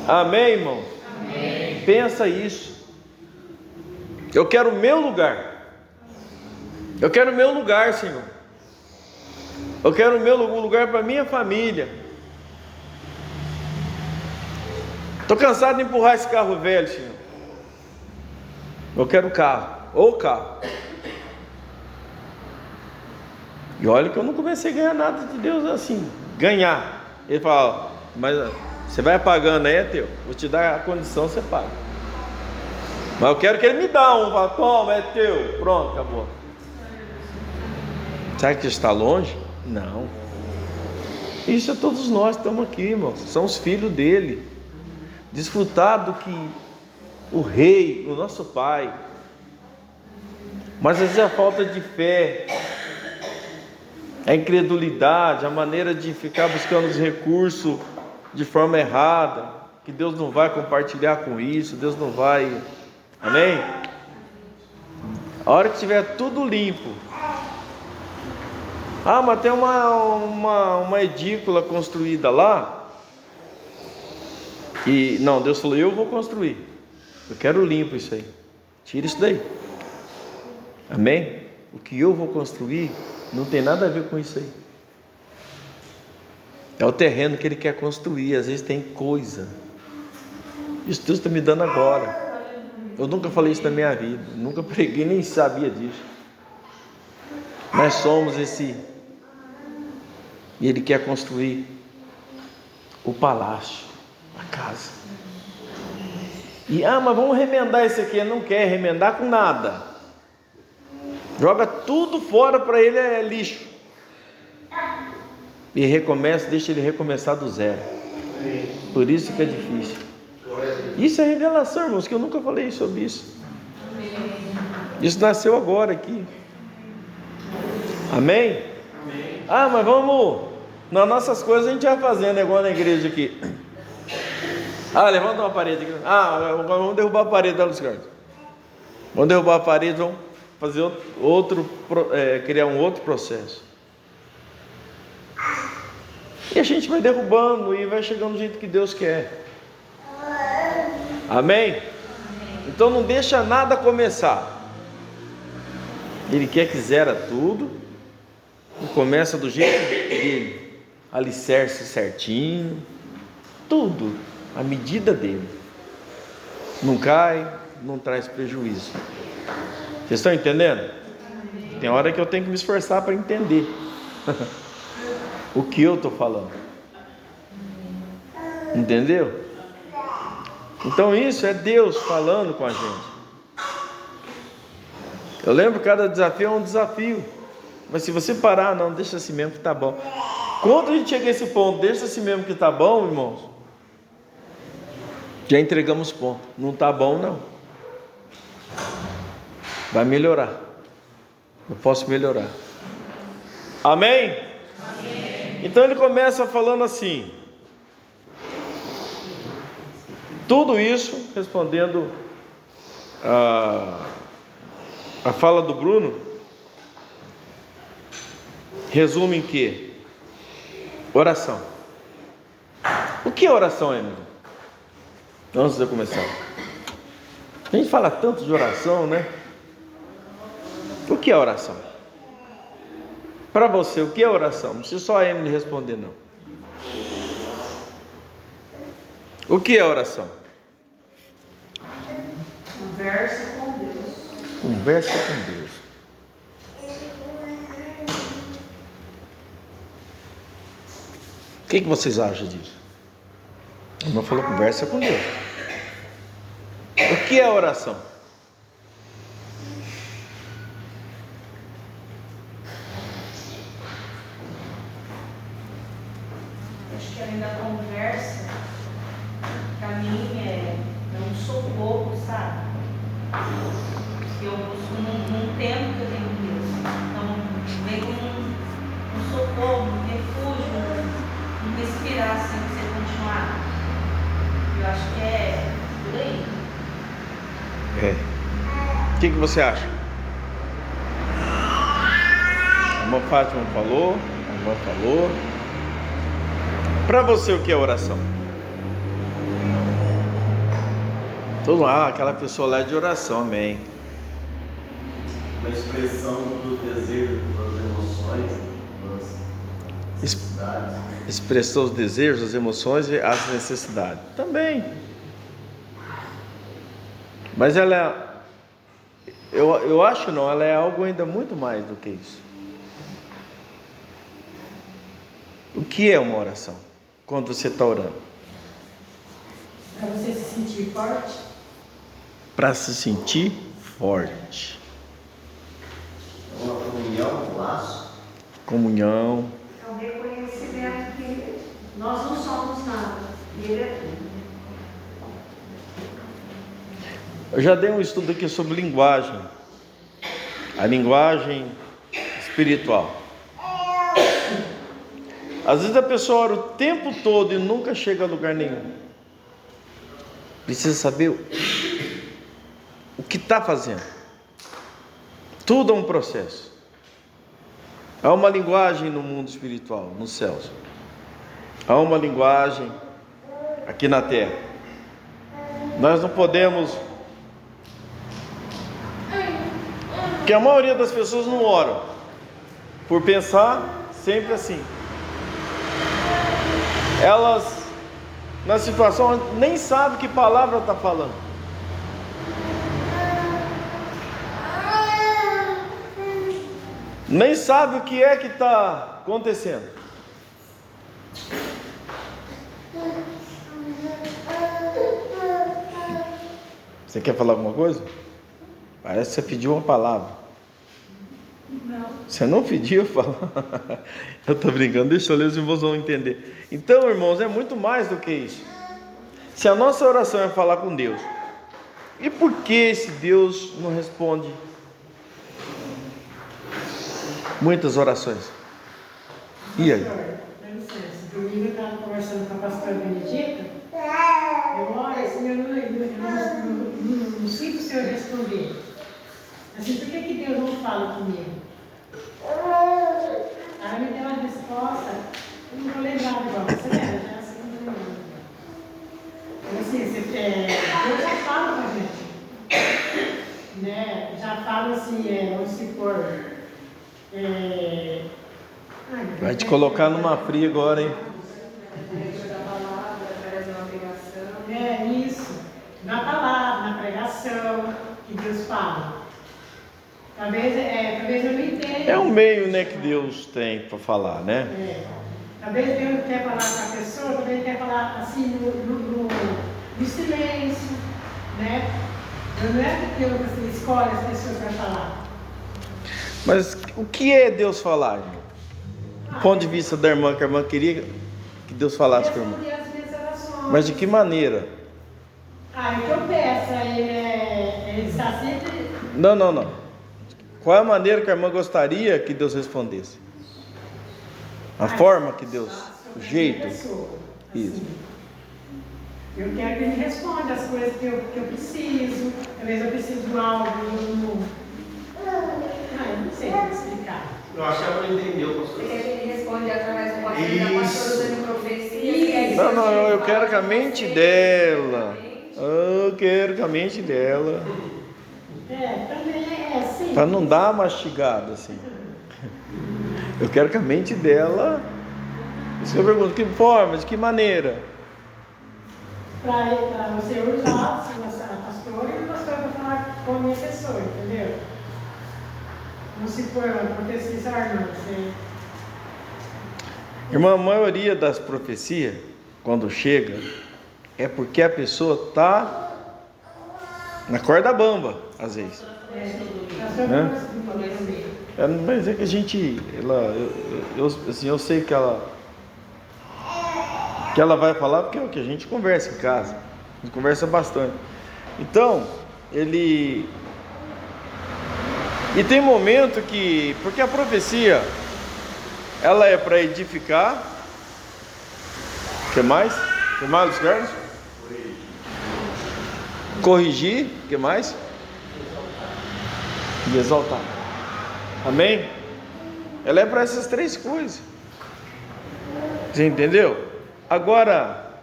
Amém, irmão? Amém. Pensa isso. Eu quero o meu lugar. Eu quero o meu lugar, Senhor. Eu quero o meu lugar para minha família. Estou cansado de empurrar esse carro velho, Senhor. Eu quero carro, ou carro. E olha que eu não comecei a ganhar nada de Deus assim, ganhar. Ele fala, mas você vai pagando aí, é teu. Vou te dar a condição, você paga. Mas eu quero que ele me dá um, fala, toma, é teu. Pronto, acabou. Será que está longe? Não. Isso é todos nós que estamos aqui, irmãos. São os filhos dele. Desfrutar do que o rei, o nosso pai. Mas às vezes a falta de fé, a incredulidade, a maneira de ficar buscando os recursos de forma errada, que Deus não vai compartilhar com isso, Deus não vai, amém? A hora que tiver tudo limpo, mas tem uma edícula construída lá, e não, Deus falou, eu vou construir, eu quero limpo isso aí, tira isso daí, amém? O que eu vou construir não tem nada a ver com isso aí. É o terreno que ele quer construir. Às vezes tem coisa. Isso Deus está me dando agora. Eu nunca falei isso na minha vida. Nunca preguei, nem sabia disso. Nós somos esse. E ele quer construir o palácio, a casa. E mas vamos remendar isso aqui. Ele não quer remendar com nada. Joga tudo fora, para ele é lixo. E recomeça, deixa ele recomeçar do zero. Por isso que é difícil. Isso é revelação, irmãos, que eu nunca falei sobre isso. Isso nasceu agora aqui. Amém? Mas vamos, nas nossas coisas a gente vai fazendo, igual na igreja aqui. Levanta uma parede aqui. Vamos derrubar a parede da Luz Carlos. Vamos derrubar a parede, vamos fazer criar um outro processo. E a gente vai derrubando e vai chegando do jeito que Deus quer. Amém? Então não deixa nada começar. Ele quer que zera tudo e começa do jeito dele. Alicerce certinho, tudo à medida dele. Não cai, não traz prejuízo. Vocês estão entendendo? Tem hora que eu tenho que me esforçar para entender o que eu estou falando. Entendeu? Então isso é Deus falando com a gente. Eu lembro que cada desafio é um desafio. Mas se você parar, não, deixa assim mesmo que tá bom. Quando a gente chega a esse ponto, deixa assim mesmo que tá bom, irmãos, já entregamos ponto. Não tá bom, não. Vai melhorar. Eu posso melhorar. Amém? Amém. Então ele começa falando assim. Tudo isso respondendo a fala do Bruno. Resume em quê? Oração. O que é oração, Emílio? Antes de eu começar. A gente fala tanto de oração, né? O que é oração? Para você, o que é oração? Não precisa só a Emily responder, não. O que é oração? Conversa com Deus. Conversa com Deus. O que vocês acham disso? A irmã falou conversa com Deus. O que é oração? Acho que além da conversa, para mim é um socorro, sabe? Eu busco num tempo que eu tenho com Deus. Então, vem como um socorro, um refúgio, um respirar assim, pra você continuar. Eu acho que é que você acha? A irmã Fátima falou, a irmã falou. Para você, o que é oração? Todo aquela pessoa lá é de oração, amém. A expressão do desejo, das emoções, das necessidades. Expressou os desejos, as emoções e as necessidades. Também. Mas ela, eu acho não, ela é algo ainda muito mais do que isso. O que é uma oração? Quando você está orando? Para você se sentir forte. Para se sentir forte. É uma comunhão, um laço. Comunhão. É o reconhecimento que nós não somos nada. E Ele é tudo. Eu já dei um estudo aqui sobre linguagem. A linguagem espiritual. Às vezes a pessoa ora o tempo todo e nunca chega a lugar nenhum. Precisa saber o que está fazendo. Tudo é um processo. Há uma linguagem no mundo espiritual, nos céus. Há uma linguagem aqui na terra. Nós não podemos... Porque a maioria das pessoas não oram por pensar sempre assim. Elas, na situação, nem sabem que palavra está falando. Nem sabe o que é que está acontecendo. Você quer falar alguma coisa? Parece que você pediu uma palavra. Não. Você não pediu falar. Eu estou brincando, deixa eu ler, os irmãos vão entender. Então, irmãos, é muito mais do que isso. Se a nossa oração é falar com Deus, e por que esse Deus não responde muitas orações? E aí? Dá licença, domingo eu estava conversando com a pastora Benedita. Eu oro assim, eu não sinto o Senhor responder. Assim, por que Deus não fala comigo? Ela me deu uma resposta, eu não vou lembrar igual, você lembra? Já assim, não lembro. Assim, Deus já fala com a gente. Né? Já fala assim, vamos supor. Vai te colocar numa fria agora, hein? É isso. Na palavra, na pregação, que Deus fala. Talvez eu não entenda. É um meio, né, que Deus tem para falar, né? Talvez Deus quer falar com a pessoa, talvez quer falar assim no silêncio, né? Não é que Deus assim, escolhe as pessoas para falar. Mas o que é Deus falar, irmão? Do ponto de vista da irmã, que a irmã queria que Deus falasse com a irmã. Responder as minhas orações. Mas de que maneira? O que eu peço a ele está sempre. Não. Qual é a maneira que a irmã gostaria que Deus respondesse? A forma que Deus, o jeito. Isso. Eu quero que ele responda as coisas que eu preciso. Talvez eu preciso de algo. Eu não sei como explicar. Eu acho que ela não entendeu, pastor. Ele responde através do pastor da Isso. pastora usando profecia. Não, eu quero que a mente dela. Eu quero que a mente dela. Também é assim. Para não dar mastigada assim. Eu quero que a mente dela. Isso que eu pergunto, de que forma, de que maneira? Para você usar assim, a pastora e o pastor para falar com a minha pessoa, entendeu? Não se for uma profecia, não. Irmã, a maioria das profecias, quando chega, é porque a pessoa está na corda bamba, às vezes. Né? Mas é que a gente, eu sei que ela vai falar porque é o que a gente conversa em casa, a gente conversa bastante. Então, e tem momento que, porque a profecia, ela é para edificar. O que mais? O que mais, Luiz Carlos? Corrigir. O que mais? e exaltada. Amém? Ela é para essas 3 coisas. Você entendeu? Agora,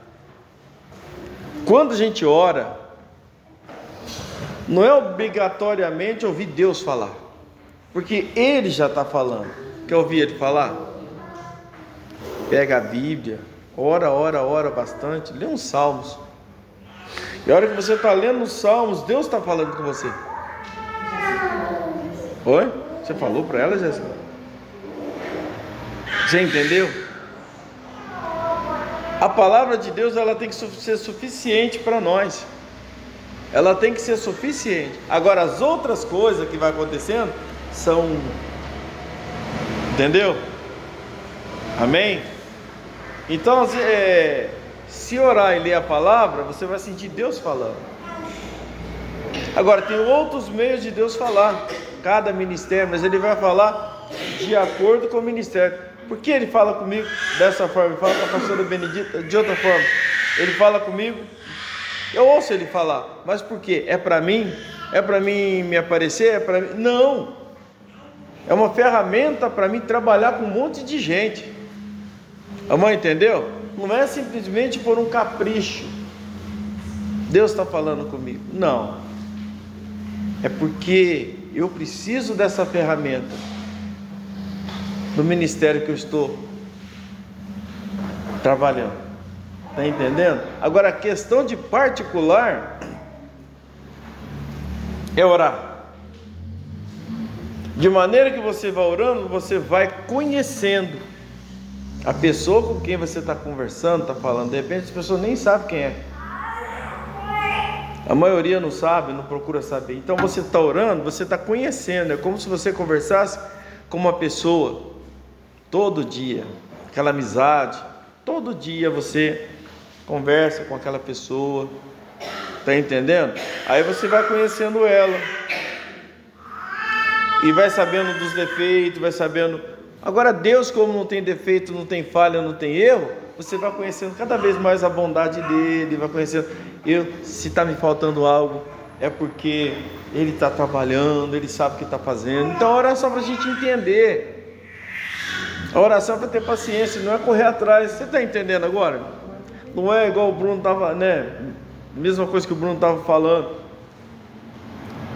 quando a gente ora, não é obrigatoriamente ouvir Deus falar, porque Ele já está falando. Quer ouvir Ele falar? Pega a Bíblia, ora bastante, lê uns salmos. E a hora que você está lendo os salmos, Deus está falando com você. Oi? Você falou para ela, Jéssica? Você entendeu? A palavra de Deus, ela tem que ser suficiente para nós. Ela tem que ser suficiente. Agora, as outras coisas que vai acontecendo são... Entendeu? Amém? Então, se orar e ler a palavra, você vai sentir Deus falando. Agora, tem outros meios de Deus falar. Cada ministério, mas Ele vai falar de acordo com o ministério. Por que Ele fala comigo dessa forma? Ele fala com a pastora Benedita de outra forma. Ele fala comigo, eu ouço Ele falar. Mas por quê? É para mim? É para mim me aparecer? É para mim? Não. É uma ferramenta para mim trabalhar com um monte de gente. A mãe entendeu? Não é simplesmente por um capricho. Deus está falando comigo. Não. É porque eu preciso dessa ferramenta no ministério que eu estou trabalhando. Está entendendo? Agora, a questão de particular é orar. De maneira que você vai orando, você vai conhecendo a pessoa com quem você está conversando, está falando. De repente, a pessoa nem sabe quem é. A maioria não sabe, não procura saber. Então você está orando, você está conhecendo. É como se você conversasse com uma pessoa todo dia, aquela amizade. Todo dia você conversa com aquela pessoa. Está entendendo? Aí você vai conhecendo ela e vai sabendo dos defeitos, vai sabendo. Agora, Deus, como não tem defeito, não tem falha, não tem erro, você vai conhecendo cada vez mais a bondade dele, vai conhecendo. Se está me faltando algo, é porque ele está trabalhando, ele sabe o que está fazendo. Então a oração é para a gente entender. A oração é para ter paciência, não é correr atrás. Você está entendendo agora? Não é igual o Bruno estava, né? Mesma coisa que o Bruno estava falando.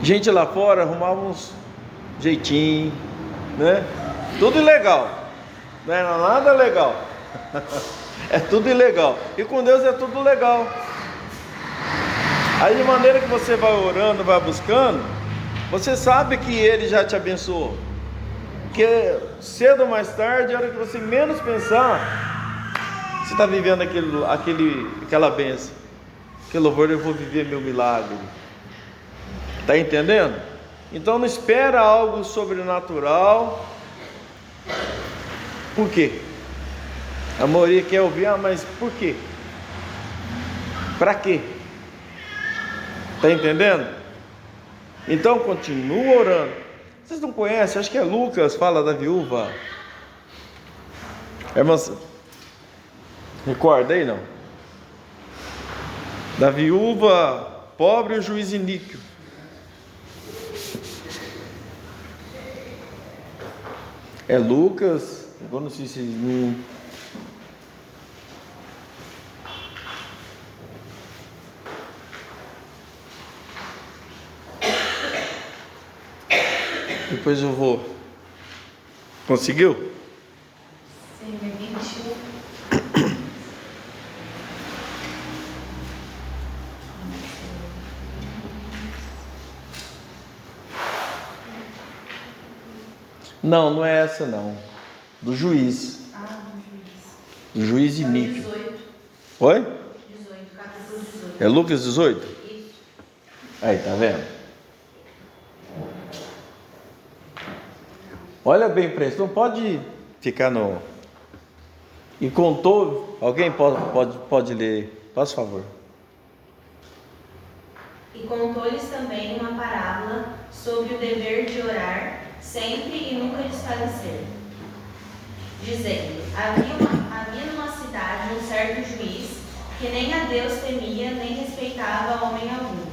Gente lá fora arrumava uns jeitinho, né? Tudo ilegal, não é nada legal. É tudo ilegal. E com Deus é tudo legal. Aí, de maneira que você vai orando, vai buscando, você sabe que Ele já te abençoou. Que cedo ou mais tarde, a hora que você menos pensar, você está vivendo aquela bênção. Que louvor, eu vou viver meu milagre. Está entendendo? Então não espera algo sobrenatural. Por quê? A maioria quer ouvir, mas por quê? Para quê? Está entendendo? Então continua orando. Vocês não conhecem? Acho que é Lucas, fala da viúva. Irmãs, recorda aí não? Da viúva pobre e o juiz iníquo. É Lucas, agora não sei se... Depois eu vou. Conseguiu? Sim, 21. Não, não é essa não. Do juiz. Do juiz. Do juiz iníquo. 18. Oi? 18, capítulo 18. É Lucas 18? Isso. Aí, tá vendo? Olha bem para isso, não pode ficar no... E contou, alguém pode ler, por favor. E contou-lhes também uma parábola sobre o dever de orar sempre e nunca desfalecer, dizendo: havia numa cidade um certo juiz que nem a Deus temia, nem respeitava homem algum.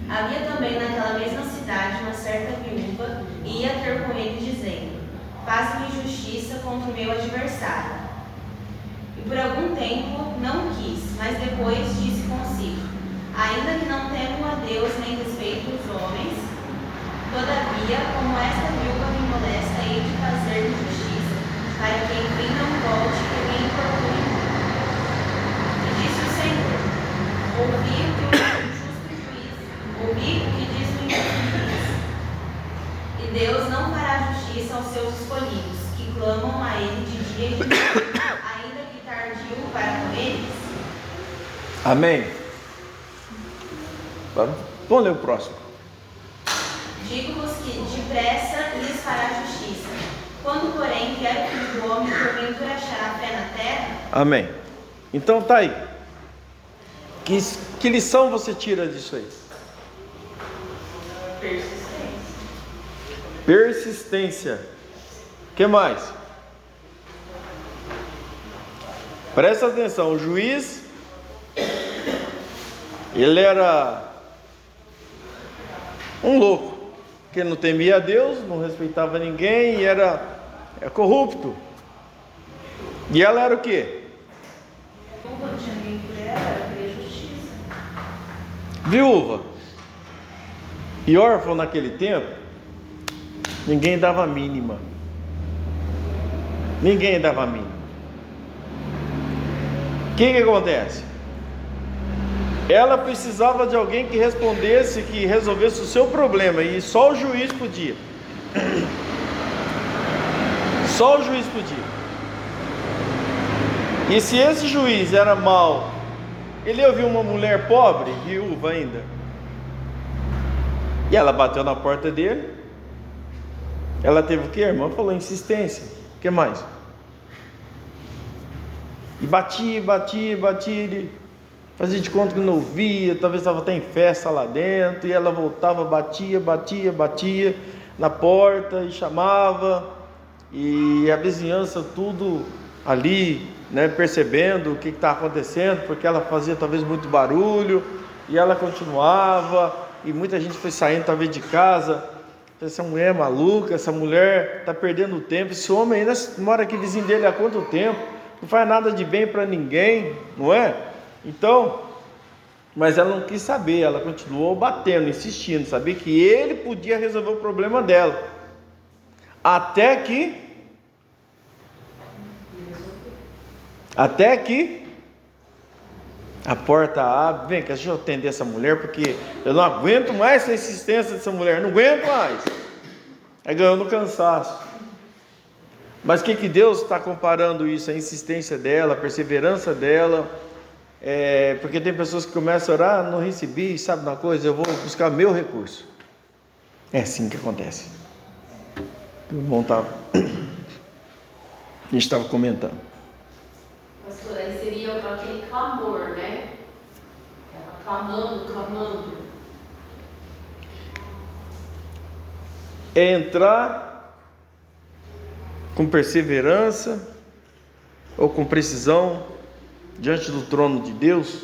Havia também naquela mesma cidade uma certa viúva, e ia ter com ele, dizendo: faze-me justiça contra o meu adversário. E por algum tempo não quis, mas depois disse consigo: ainda que não temo a Deus nem respeito os homens, todavia, como esta viúva me molesta, hei de fazer justiça, para que enfim não volte e me importune. E disse o Senhor: ouvi o que diz o injusto juiz. E Deus não fará justiça aos seus escolhidos, que clamam a Ele de dia e de noite, ainda que tardio para com eles. Amém. Vamos ler o próximo. Digo-vos que depressa lhes fará justiça. Quando, porém, vier o Filho do Homem, porventura achará fé na terra? Amém. Então tá aí. Que lição você tira disso aí? Persistência. O que mais? Presta atenção, o juiz, ele era um louco, que não temia a Deus, não respeitava ninguém e era corrupto. E ela era o quê? Não tinha ninguém por ela, era querer justiça. Viúva. E órfão naquele tempo, ninguém dava a mínima. Ninguém dava a mínima. O que acontece? Ela precisava de alguém que respondesse, que resolvesse o seu problema, e só o juiz podia. Só o juiz podia. E se esse juiz era mau, ele ouviu uma mulher pobre, viúva ainda, e ela bateu na porta dele. Ela teve o que? A irmã falou: insistência. O que mais? E batia, ele fazia de conta que não ouvia, talvez estava até em festa lá dentro, e ela voltava, batia na porta e chamava, e a vizinhança tudo ali, né, percebendo o que estava acontecendo, porque ela fazia talvez muito barulho, e ela continuava, e muita gente foi saindo talvez de casa. Essa mulher é maluca, essa mulher está perdendo tempo, esse homem ainda mora aqui vizinho dele há quanto tempo, não faz nada de bem para ninguém, não é? Então, mas ela não quis saber, ela continuou batendo, insistindo, sabia que ele podia resolver o problema dela, até que a porta abre. Vem cá, deixa eu atender essa mulher, porque eu não aguento mais essa insistência dessa mulher, não aguento mais. Aí ganhou no cansaço. Mas o que Deus está comparando isso? A insistência dela, a perseverança dela. Porque tem pessoas que começam a orar: não recebi, sabe uma coisa, eu vou buscar meu recurso. É assim que acontece. O irmão estava, a gente estava comentando. Pastor, aí seria aquele clamor, né? Clamando. É entrar com perseverança ou com precisão diante do trono de Deus.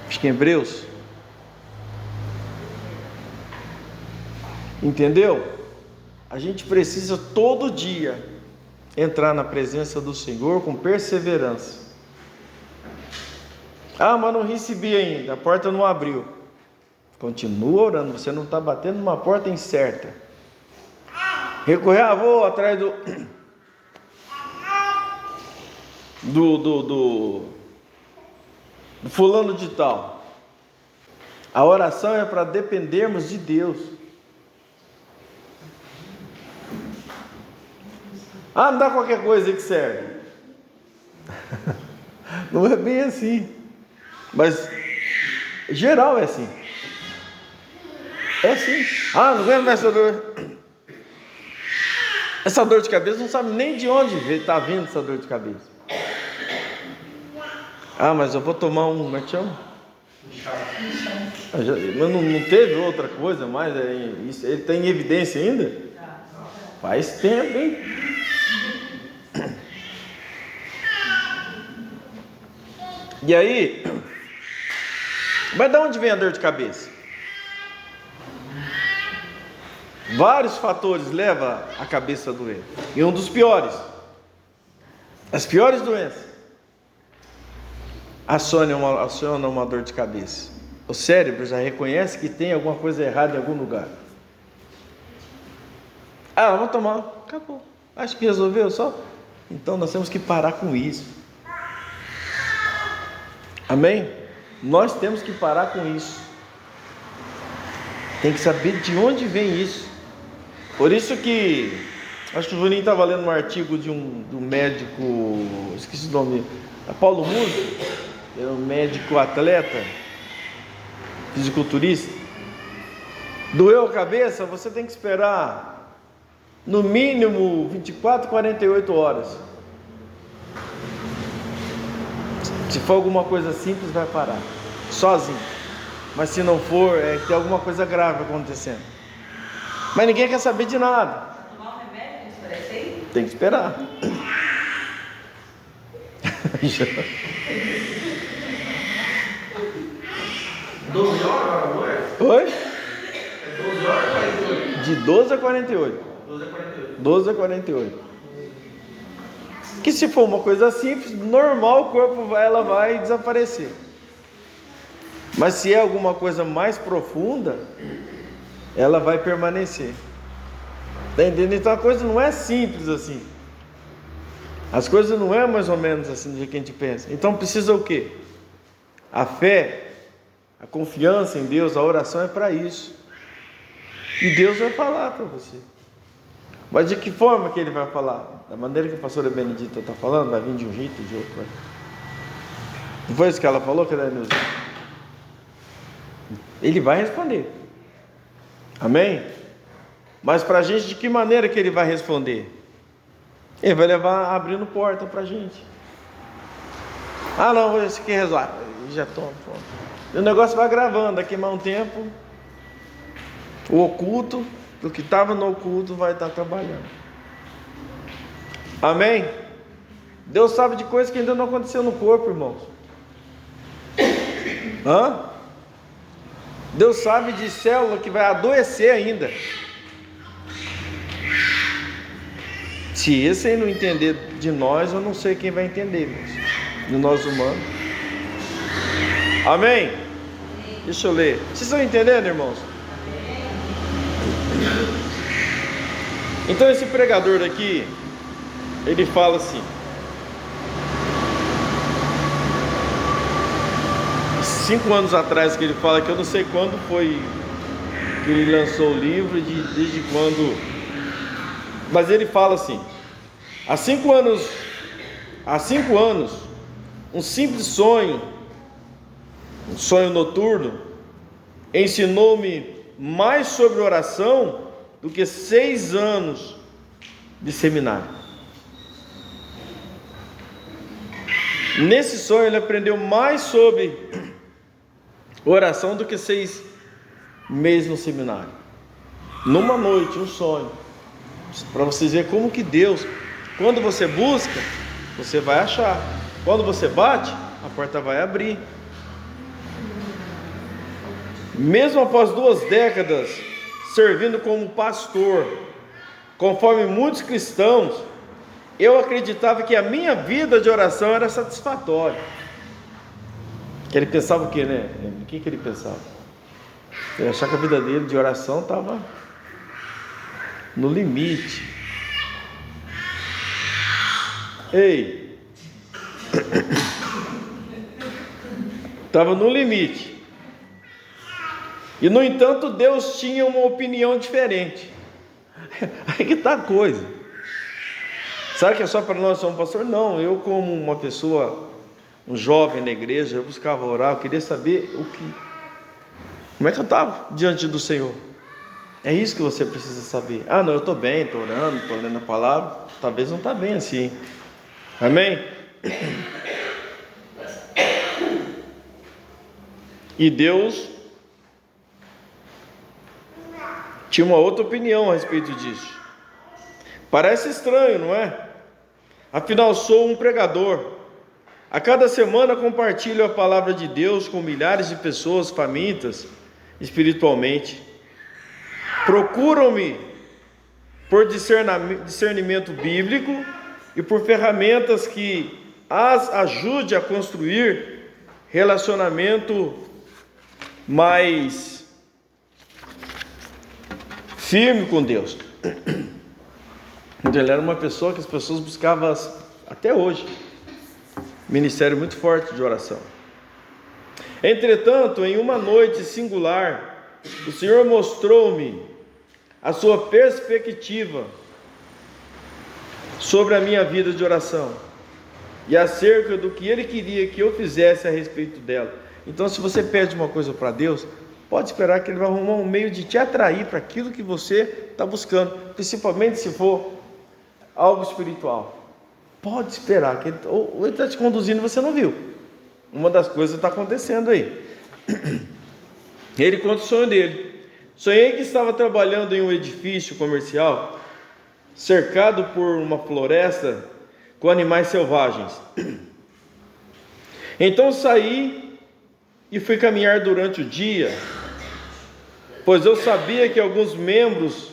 Acho que é Hebreus. Entendeu? A gente precisa todo dia entrar na presença do Senhor com perseverança. Ah, mas não recebi ainda, a porta não abriu. Continua orando, você não está batendo numa porta incerta. Recorrer, vou atrás do fulano de tal. A oração é para dependermos de Deus. Ah, não dá qualquer coisa aí que serve. Não é bem assim. Mas geral é assim. É assim. Ah, não aguento mais essa dor. Essa dor de cabeça, não sabe nem de onde está vindo essa dor de cabeça. Ah, mas eu vou tomar como é que chama? Mas não teve outra coisa mais? Ele está em evidência ainda? Faz tempo, hein? E aí, Mas de onde vem a dor de cabeça? Vários fatores levam a cabeça a doer. E um dos piores, as piores doenças, aciona uma dor de cabeça. O cérebro já reconhece que tem alguma coisa errada em algum lugar. Ah, vamos tomar. Acabou. Acho que resolveu só. Então nós temos que parar com isso. Amém? Nós temos que parar com isso. Tem que saber de onde vem isso. Por isso que, acho que o Juninho estava lendo um artigo do médico, esqueci o nome, Paulo Musi, era um médico atleta, fisiculturista. Doeu a cabeça, você tem que esperar no mínimo 24, 48 horas. Se for alguma coisa simples, vai parar, sozinho. Mas se não for, tem alguma coisa grave acontecendo. Mas ninguém quer saber de nada. Tomar um remédio, parece aí? Tem que esperar. 12 horas, não é? Oi? É 12 horas ou 48? De 12 a 48. 12 a 48. 12 a 48. Que se for uma coisa simples, normal, o corpo ela vai desaparecer. Mas se é alguma coisa mais profunda, ela vai permanecer. Está entendendo? Então a coisa não é simples assim. As coisas não é mais ou menos assim do jeito que a gente pensa. Então precisa o quê? A fé, a confiança em Deus, a oração é para isso. E Deus vai falar para você. Mas de que forma que Ele vai falar? Da maneira que a pastora Benedita está falando, vai vir de um jeito ou de outro. Não foi isso que ela falou, que era Neuza? Ele vai responder. Amém? Mas para a gente, de que maneira que Ele vai responder? Ele vai levar abrindo porta para a gente. Ah não, esse aqui resolve. Já toma, pronto. E o negócio vai gravando, daqui mais um tempo, o oculto, o que estava no oculto vai estar trabalhando. Amém? Deus sabe de coisas que ainda não aconteceu no corpo, irmãos. Deus sabe de célula que vai adoecer ainda. Se esse aí não entender de nós, eu não sei quem vai entender, irmãos. De nós humanos. Amém? Deixa eu ler. Vocês estão entendendo, irmãos? Então esse pregador daqui, ele fala assim: 5 anos atrás que ele fala, que eu não sei quando foi que ele lançou o livro, desde quando, mas ele fala assim: há 5 anos, um simples sonho, um sonho noturno, ensinou-me mais sobre oração do que 6 anos de seminário. Nesse sonho ele aprendeu mais sobre oração do que 6 meses no seminário. Numa noite, um sonho. Para vocês verem como que Deus, quando você busca, você vai achar. Quando você bate, a porta vai abrir. Mesmo após 2 décadas servindo como pastor, conforme muitos cristãos, eu acreditava que a minha vida de oração era satisfatória. Que ele pensava o quê, né? O que ele pensava? Ele achava que a vida dele de oração estava no limite. Ei! Estava no limite. E no entanto Deus tinha uma opinião diferente. Aí que está a coisa. Sabe que é só para nós somos pastor? Não, eu como uma pessoa, um jovem na igreja, eu buscava orar, eu queria saber como é que eu estava diante do Senhor. É isso que você precisa saber. Ah não, eu estou bem, estou orando, estou lendo a palavra. Talvez não está bem assim. Amém? E Deus tinha uma outra opinião a respeito disso. Parece estranho, não é? Afinal, sou um pregador. A cada semana compartilho a palavra de Deus com milhares de pessoas famintas espiritualmente. Procuram-me por discernimento bíblico e por ferramentas que as ajude a construir relacionamento mais firme com Deus. Então, ele era uma pessoa que as pessoas buscavam até hoje. Ministério muito forte de oração. Entretanto, em uma noite singular, o Senhor mostrou-me a sua perspectiva sobre a minha vida de oração e acerca do que Ele queria que eu fizesse a respeito dela. Então, se você pede uma coisa para Deus, pode esperar que Ele vai arrumar um meio de te atrair para aquilo que você está buscando, principalmente se for algo espiritual. Pode esperar, que ou Ele está te conduzindo e você não viu. Uma das coisas está acontecendo aí. Ele conta o sonho dele. Sonhei que estava trabalhando em um edifício comercial, cercado por uma floresta com animais selvagens. Então saí e fui caminhar durante o dia, pois eu sabia que alguns membros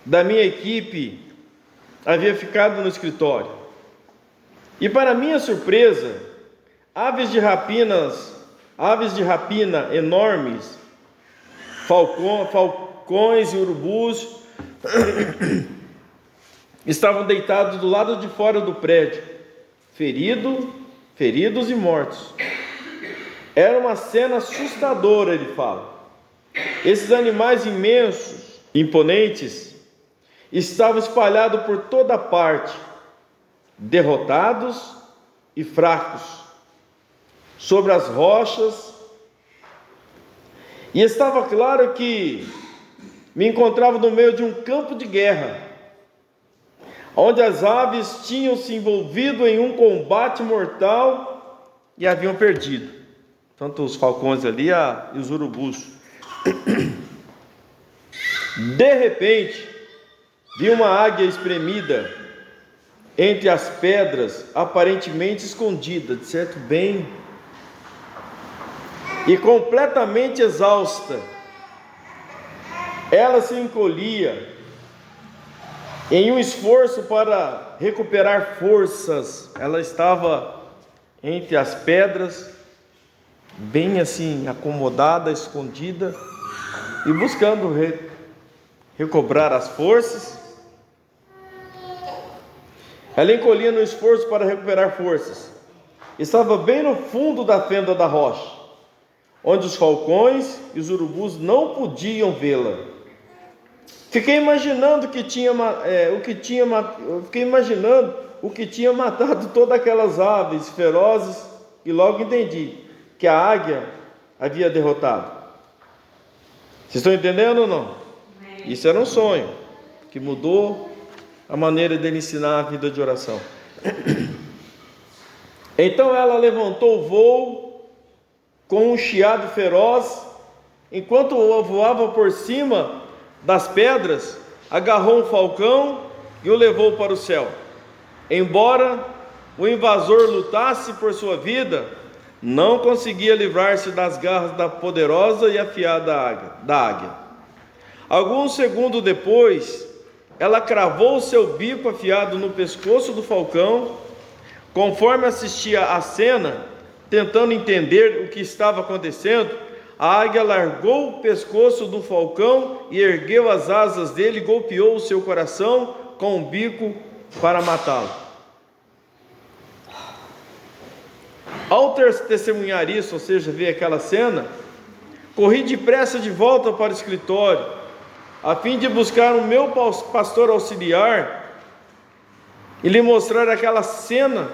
da minha equipe haviam ficado no escritório. E para minha surpresa, aves de rapina enormes, falcões e urubus estavam deitados do lado de fora do prédio, feridos e mortos. Era uma cena assustadora, ele fala. Esses animais imensos, imponentes, estavam espalhados por toda parte, derrotados e fracos, sobre as rochas. E estava claro que me encontrava no meio de um campo de guerra, onde as aves tinham se envolvido em um combate mortal e haviam perdido, tanto os falcões ali e os urubus. De repente, vi uma águia espremida entre as pedras, aparentemente escondida, de certo bem, e completamente exausta. Ela se encolhia em um esforço para recuperar forças. Ela estava entre as pedras, bem assim, acomodada, escondida, e buscando recobrar as forças. Ela encolhia no esforço para recuperar forças. Estava bem no fundo da fenda da rocha, onde os falcões e os urubus não podiam vê-la. Fiquei imaginando o que tinha matado todas aquelas aves ferozes e logo entendi que a águia havia derrotado. Vocês estão entendendo ou não? Isso era um sonho que mudou a maneira dele ensinar a vida de oração. Então ela levantou o voo com um chiado feroz, enquanto voava por cima das pedras, agarrou um falcão e o levou para o céu. Embora o invasor lutasse por sua vida, não conseguia livrar-se das garras da poderosa e afiada águia. Alguns segundos depois, ela cravou seu bico afiado no pescoço do falcão. Conforme assistia à cena, tentando entender o que estava acontecendo, a águia largou o pescoço do falcão e ergueu as asas dele e golpeou o seu coração com o bico para matá-lo. Ao testemunhar isso, ou seja, ver aquela cena, corri depressa de volta para o escritório, a fim de buscar o meu pastor auxiliar e lhe mostrar aquela cena.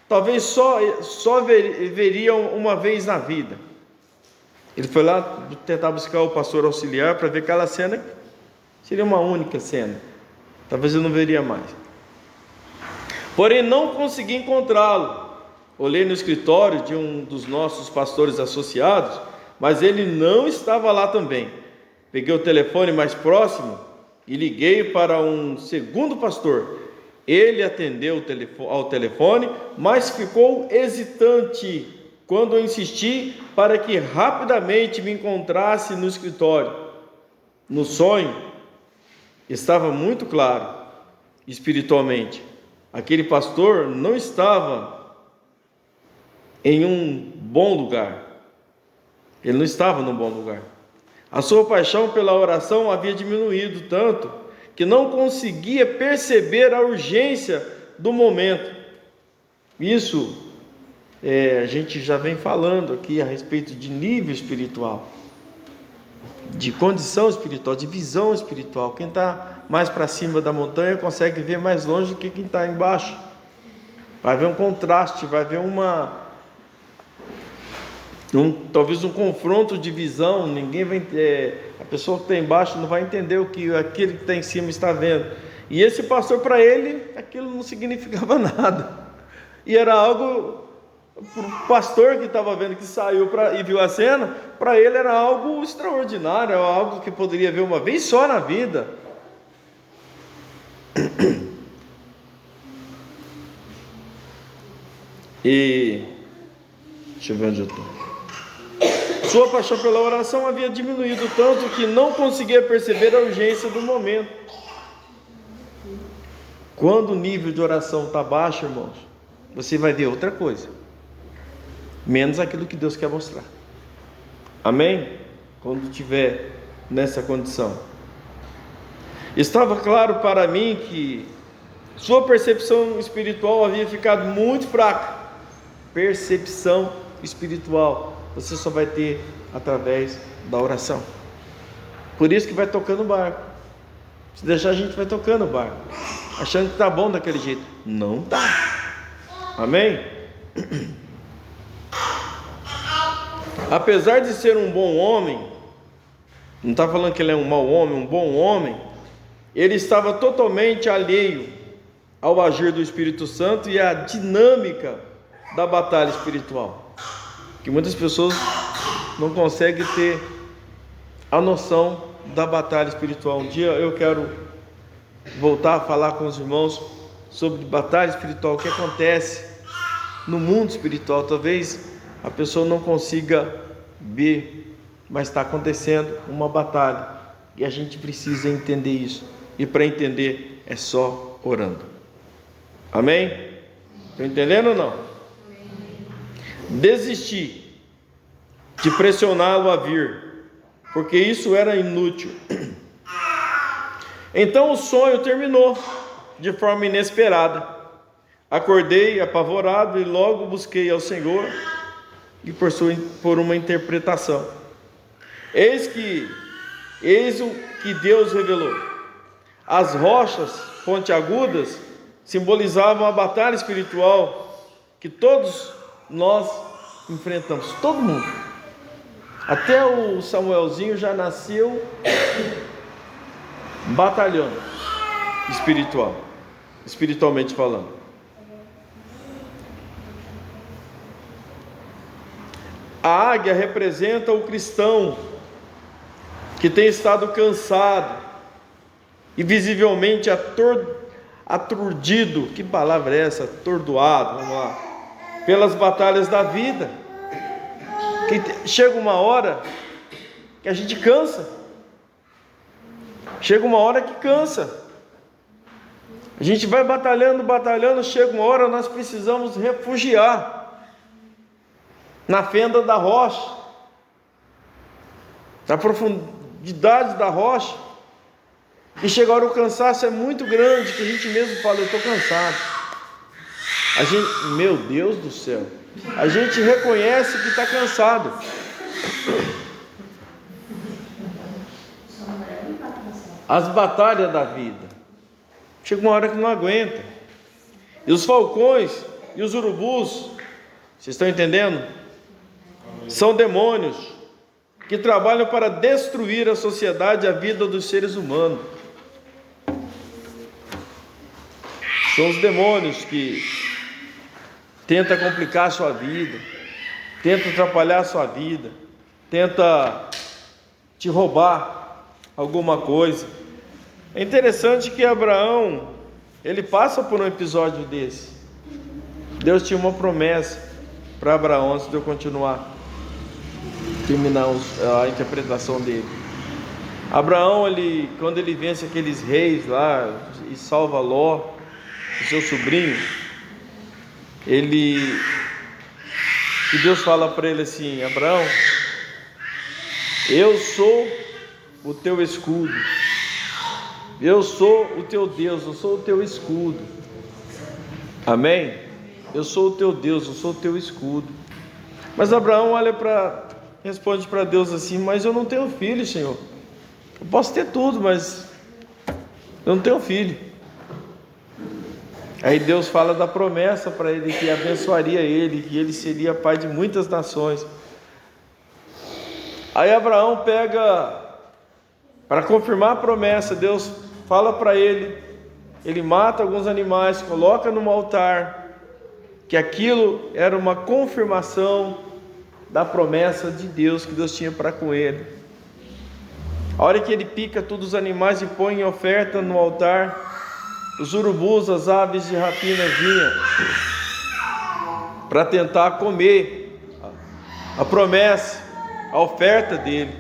Talvez só veria uma vez na vida. Ele foi lá tentar buscar o pastor auxiliar para ver aquela cena. Seria uma única cena. Talvez eu não veria mais. Porém, não consegui encontrá-lo. Olhei no escritório de um dos nossos pastores associados, mas ele não estava lá também. Peguei o telefone mais próximo e liguei para um segundo pastor. Ele atendeu ao telefone, mas ficou hesitante quando eu insisti para que rapidamente me encontrasse no escritório. No sonho, estava muito claro, espiritualmente, aquele pastor não estava em um bom lugar. Ele não estava num bom lugar. A sua paixão pela oração havia diminuído tanto que não conseguia perceber a urgência do momento. Isso a gente já vem falando aqui a respeito de nível espiritual, de condição espiritual, de visão espiritual. Quem está mais para cima da montanha consegue ver mais longe do que quem está embaixo. Vai haver um contraste, vai haver talvez um confronto de visão. Ninguém vai a pessoa que está embaixo não vai entender o que aquele que está em cima está vendo. E esse pastor, para ele, aquilo não significava nada. E era algo, para o pastor que estava vendo, que saiu e viu a cena, para ele era algo extraordinário, algo que poderia ver uma vez só na vida. E deixa eu ver onde eu estou. Sua paixão pela oração havia diminuído tanto que não conseguia perceber a urgência do momento. Quando o nível de oração está baixo, irmãos, você vai ver outra coisa, menos aquilo que Deus quer mostrar. Amém? Quando estiver nessa condição. Estava claro para mim que sua percepção espiritual havia ficado muito fraca. Percepção espiritual você só vai ter através da oração. Por isso que vai tocando o barco. Se deixar, a gente vai tocando o barco, achando que está bom daquele jeito. Não está. Amém? Apesar de ser um bom homem, não está falando que ele é um mau homem, um bom homem, ele estava totalmente alheio ao agir do Espírito Santo e à dinâmica da batalha espiritual. Que muitas pessoas não conseguem ter a noção da batalha espiritual. Um dia eu quero voltar a falar com os irmãos sobre batalha espiritual, o que acontece no mundo espiritual. Talvez a pessoa não consiga ver, mas está acontecendo uma batalha e a gente precisa entender isso. E para entender é só orando. Amém? Estão entendendo ou não? Desisti de pressioná-lo a vir, porque isso era inútil. Então o sonho terminou de forma inesperada. Acordei apavorado e logo busquei ao Senhor e por uma interpretação. Eis o que Deus revelou. As rochas pontiagudas simbolizavam a batalha espiritual que todos nós enfrentamos, todo mundo. Até o Samuelzinho já nasceu batalhando espiritualmente falando. A águia representa o cristão que tem estado cansado e visivelmente aturdido. Que palavra é essa? Atordoado, vamos lá. Pelas batalhas da vida. Que chega uma hora que a gente cansa. Chega uma hora que cansa. A gente vai batalhando, chega uma hora nós precisamos refugiar na fenda da rocha, na profundidade da rocha. E chega a hora o cansaço é muito grande, que a gente mesmo fala, eu estou cansado. A gente, meu Deus do céu, a gente reconhece que está cansado. As batalhas da vida. Chega uma hora que não aguenta. E os falcões e os urubus, vocês estão entendendo? São demônios que trabalham para destruir a sociedade e a vida dos seres humanos. São os demônios que tentam complicar a sua vida, tentam atrapalhar a sua vida, tentam te roubar alguma coisa. É interessante que Abraão ele passa por um episódio desse. Deus tinha uma promessa para Abraão, antes de eu terminar a interpretação dele. Abraão, quando ele vence aqueles reis lá e salva Ló, o seu sobrinho, e Deus fala para ele assim: Abraão, eu sou o teu escudo, eu sou o teu Deus, eu sou o teu escudo. Amém? Eu sou o teu Deus, eu sou o teu escudo. Mas Abraão responde para Deus assim: mas eu não tenho filho, Senhor. Eu posso ter tudo, mas eu não tenho filho. Aí Deus fala da promessa para ele, que abençoaria ele, que ele seria pai de muitas nações. Aí Abraão pega, para confirmar a promessa, Deus fala para ele, ele mata alguns animais, coloca num altar, que aquilo era uma confirmação da promessa de Deus que Deus tinha para com ele. A hora que ele pica todos os animais e põe em oferta no altar, os urubus, as aves de rapina vinham para tentar comer a promessa, a oferta dele.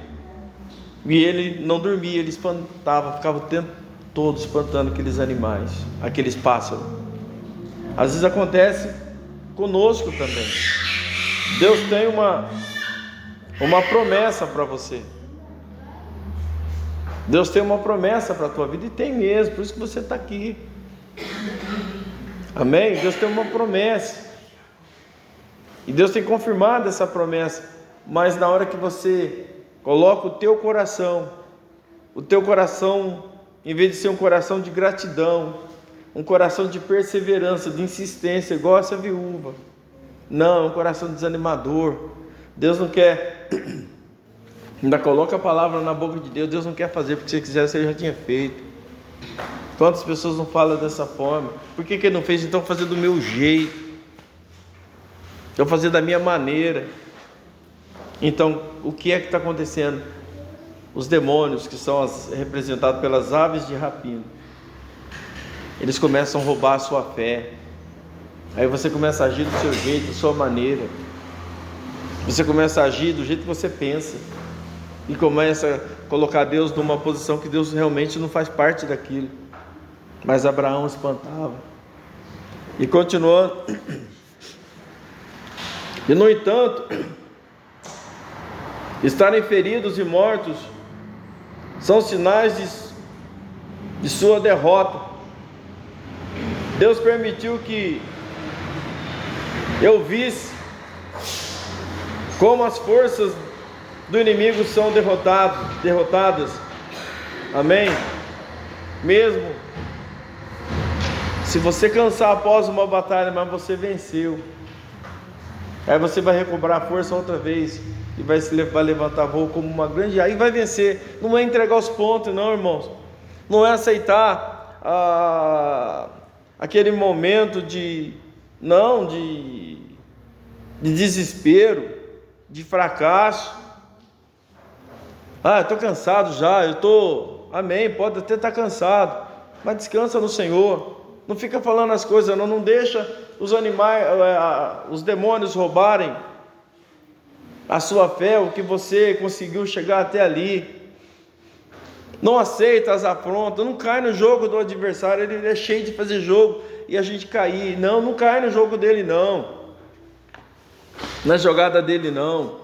E ele não dormia, ele espantava, ficava o tempo todo espantando aqueles animais, aqueles pássaros. Às vezes acontece conosco também. Deus tem uma promessa para você. Deus tem uma promessa para a tua vida, e tem mesmo, por isso que você está aqui. Amém? Deus tem uma promessa, e Deus tem confirmado essa promessa. Mas na hora que você coloca o teu coração, em vez de ser um coração de gratidão, um coração de perseverança, de insistência, igual essa viúva, não, é um coração desanimador. Deus não quer, ainda coloca a palavra na boca de Deus, Deus não quer fazer, porque se quisesse ele já tinha feito. Quantas pessoas não falam dessa forma? Por que ele não fez? Então fazer do meu jeito, então fazer da minha maneira. Então o que é que está acontecendo? Os demônios, que são representados pelas aves de rapina, eles começam a roubar a sua fé. Aí você começa a agir do seu jeito, da sua maneira. Você começa a agir do jeito que você pensa, e começa a colocar Deus numa posição que Deus realmente não faz parte daquilo. Mas Abraão espantava. E continuando. E no entanto, estarem feridos e mortos são sinais de sua derrota. Deus permitiu que eu visse como as forças do inimigo são derrotadas. Amém? Mesmo se você cansar após uma batalha, mas você venceu, aí você vai recobrar a força outra vez, e vai levantar voo como uma grande, aí vai vencer. Não é entregar os pontos, não, irmãos. Não é aceitar aquele momento de desespero, de fracasso. Eu estou cansado já, amém, pode até estar cansado, mas descansa no Senhor. Não fica falando as coisas, não deixa os animais, os demônios roubarem a sua fé, o que você conseguiu chegar até ali. Não aceita as afrontas, não cai no jogo do adversário. Ele é cheio de fazer jogo e a gente cair. Não cai no jogo dele, não, na jogada dele, não.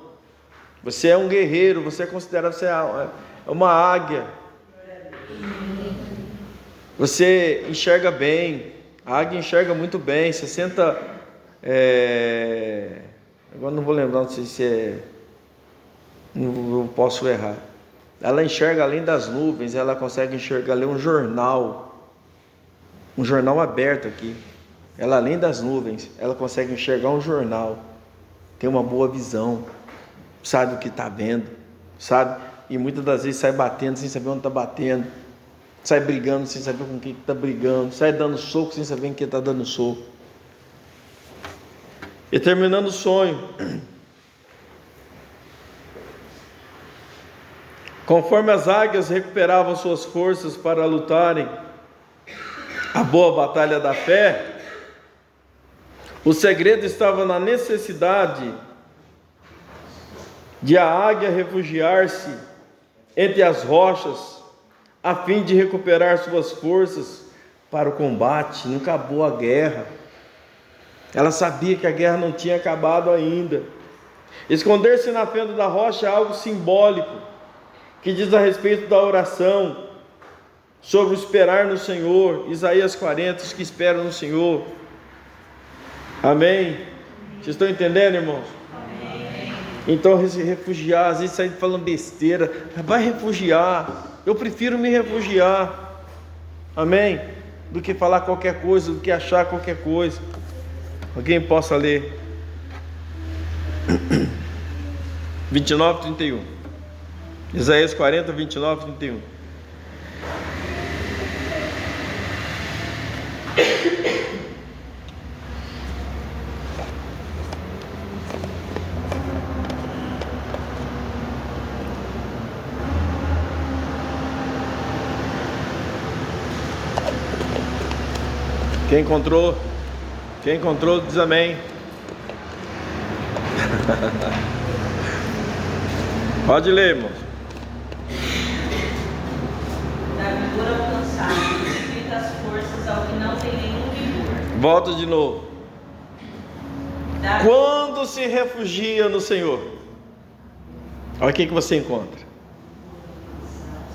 Você é um guerreiro, você é considerado, você é uma águia. Você enxerga bem, a águia enxerga muito bem. Você senta, agora não vou lembrar, não sei se não posso errar. Ela enxerga além das nuvens, ela consegue enxergar, ler um jornal aberto aqui. Ela além das nuvens, ela consegue enxergar um jornal, tem uma boa visão, sabe o que está vendo, sabe? E muitas das vezes sai batendo sem saber onde está batendo, sai brigando sem saber com quem está brigando, sai dando soco sem saber em quem está dando soco. E terminando o sonho, conforme as águias recuperavam suas forças para lutarem, a boa batalha da fé, o segredo estava na necessidade de a águia refugiar-se entre as rochas, a fim de recuperar suas forças para o combate. Não acabou a guerra. Ela sabia que a guerra não tinha acabado ainda. Esconder-se na fenda da rocha é algo simbólico, que diz a respeito da oração, sobre o esperar no Senhor. Isaías 40, os que esperam no Senhor. Amém? Vocês estão entendendo, irmãos? Amém. Então, se refugiar, às vezes sair falando besteira, vai refugiar. Eu prefiro me refugiar. Amém? Do que falar qualquer coisa, do que achar qualquer coisa. Alguém possa ler 29, 31. Isaías 40, 29, 31. Quem encontrou? Quem encontrou diz amém. Pode ler, irmão. Da vigor alcançado, multiplica as forças ao que não tem nenhum vigor. Volta de novo. Quando se refugia no Senhor, olha o que você encontra.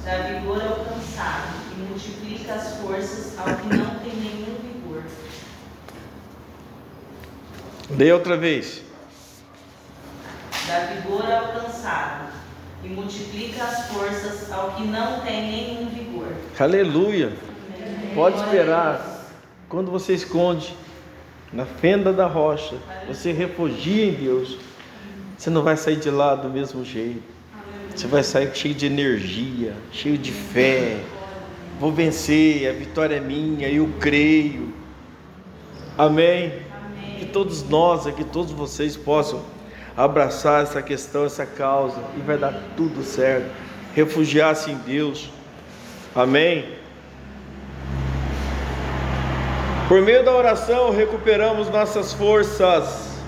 Da vigor alcançado, e multiplica as forças ao que não tem nenhum vigor. Leia outra vez. Da vigor alcançado, e multiplica as forças ao que não tem nenhum vigor. Aleluia. Pode esperar. Quando você esconde na fenda da rocha, você refugia em Deus, você não vai sair de lá do mesmo jeito. Você vai sair cheio de energia, cheio de fé. Vou vencer, a vitória é minha, eu creio. Amém? Que todos nós aqui, todos vocês possam abraçar essa questão, essa causa, e vai dar tudo certo. Refugiar-se em Deus. Amém? Por meio da oração recuperamos nossas forças.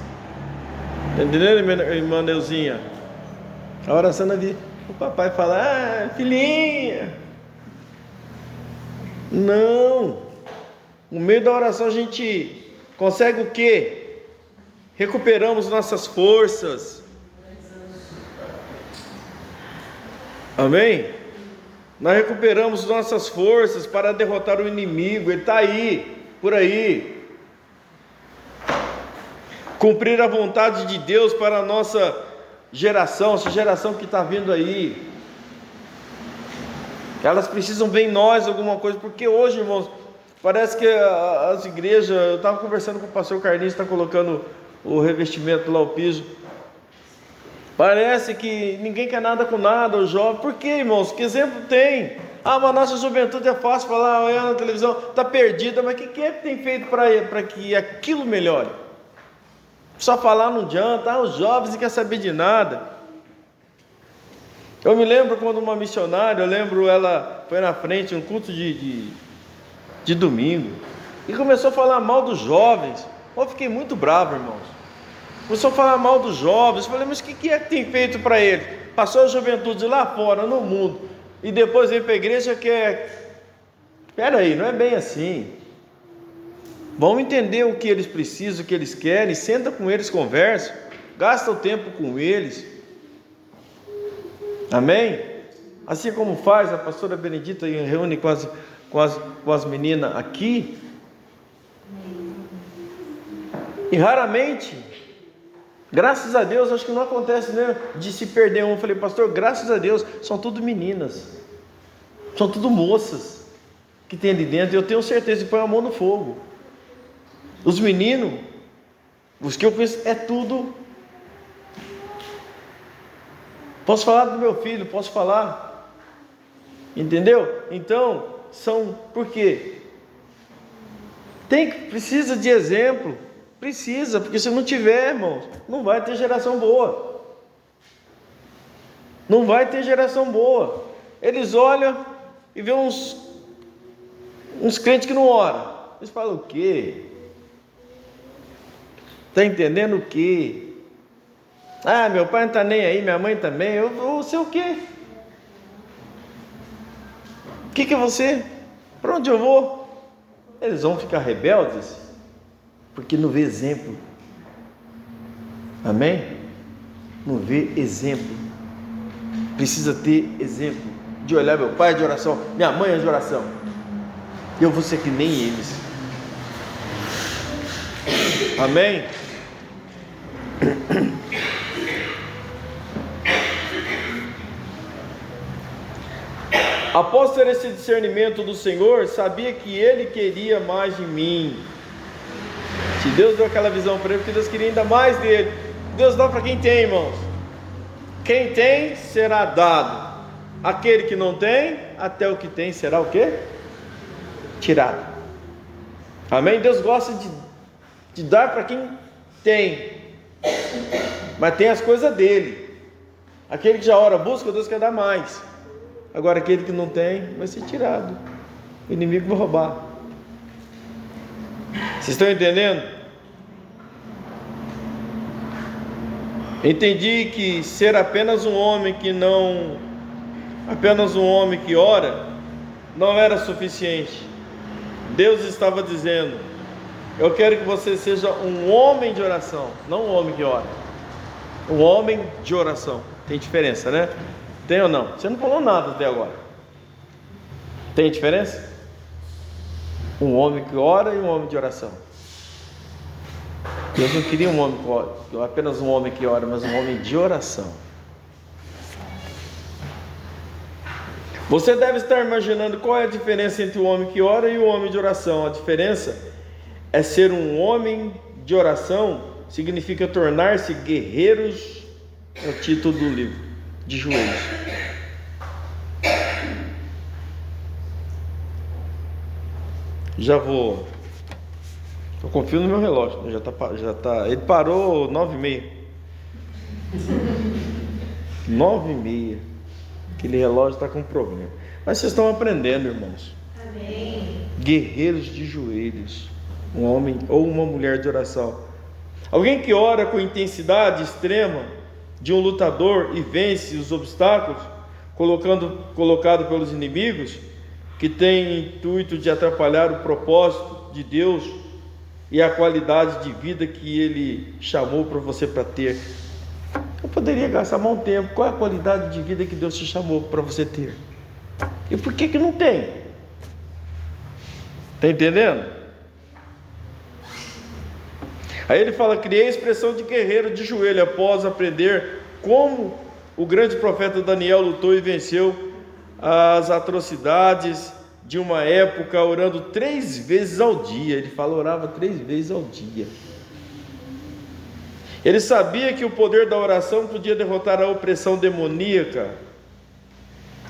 Entendendo, irmã Neuzinha? A oração na vida, o papai fala, filhinha. Não. No meio da oração a gente consegue o quê? Recuperamos nossas forças. Amém? Nós recuperamos nossas forças para derrotar o inimigo. Ele está aí, por aí. Cumprir a vontade de Deus para a nossa geração, essa geração que está vindo aí. Elas precisam ver em nós alguma coisa, porque hoje, irmãos, parece que as igrejas, eu estava conversando com o pastor Carlinhos, está colocando o revestimento lá, o piso. Parece que ninguém quer nada com nada, o jovem. Por quê, irmãos? Que exemplo tem? Mas a nossa juventude é fácil falar, olha na televisão, está perdida, mas o que é que tem feito para que aquilo melhore? Só falar não adianta, os jovens não querem saber de nada. Eu me lembro quando uma missionária, ela foi na frente, um culto de domingo, e começou a falar mal dos jovens. Eu fiquei muito bravo, irmãos. Começou a falar mal dos jovens. Eu falei, mas o que é que tem feito para eles? Passou a juventude lá fora, no mundo, e depois veio para a igreja que é... Espera aí, não é bem assim. Vamos entender o que eles precisam, o que eles querem, senta com eles, conversa, gasta o tempo com eles. Amém? Assim como faz a pastora Benedita e reúne com as meninas aqui. E raramente, graças a Deus, acho que não acontece, né, de se perder um. Eu falei, pastor, graças a Deus, são tudo meninas, são tudo moças que tem ali dentro. Eu tenho certeza que põe a mão no fogo. Os meninos, os que eu conheço, é tudo. Posso falar do meu filho, posso falar. Entendeu? Então, por quê? Precisa de exemplo. Precisa, porque se não tiver, irmãos, não vai ter geração boa. Não vai ter geração boa. Eles olham e vê uns crentes que não oram. Eles falam o quê? Está entendendo o quê? Ah, meu pai não está nem aí, minha mãe também. Eu vou ser o quê? O que é você? Para onde eu vou? Eles vão ficar rebeldes porque não vê exemplo. Amém? Não vê exemplo. Precisa ter exemplo de olhar meu pai de oração, minha mãe é de oração. Eu vou ser que nem eles. Amém? Após ter esse discernimento do Senhor, sabia que Ele queria mais de mim. Se Deus deu aquela visão para ele, porque Deus queria ainda mais dele. Deus dá para quem tem, irmãos. Quem tem, será dado. Aquele que não tem, até o que tem será o quê? Tirado. Amém? Deus gosta de dar para quem tem. Mas tem as coisas dele. Aquele que já ora, busca, Deus quer dar mais. Agora aquele que não tem, vai ser tirado. O inimigo vai roubar. Vocês estão entendendo? Entendi que ser apenas um homem que ora, não era suficiente. Deus estava dizendo: eu quero que você seja um homem de oração, não um homem que ora. Um homem de oração. Tem diferença, né? Tem ou não? Você não falou nada até agora. Tem diferença? Um homem que ora e um homem de oração. Deus não queria um homem que ora, apenas um homem que ora, mas um homem de oração. Você deve estar imaginando qual é a diferença entre o homem que ora e o homem de oração. A diferença é ser um homem de oração, significa tornar-se guerreiros, é o título do livro, de joelhos. Eu confio no meu relógio, já tá. Ele parou 9h30. 9h30. Aquele relógio está com problema. Mas vocês estão aprendendo, irmãos. Amém. Guerreiros de joelhos. Um homem ou uma mulher de oração. Alguém que ora com intensidade extrema de um lutador e vence os obstáculos colocado pelos inimigos, que tem intuito de atrapalhar o propósito de Deus e a qualidade de vida que Ele chamou para você para ter. Eu poderia gastar um tempo. Qual é a qualidade de vida que Deus te chamou para você ter? E por que não tem? Está entendendo? Aí ele fala: criei a expressão de guerreiro de joelho, após aprender como o grande profeta Daniel lutou e venceu as atrocidades de uma época, orando 3 vezes ao dia. Ele fala, orava 3 vezes ao dia. Ele sabia que o poder da oração podia derrotar a opressão demoníaca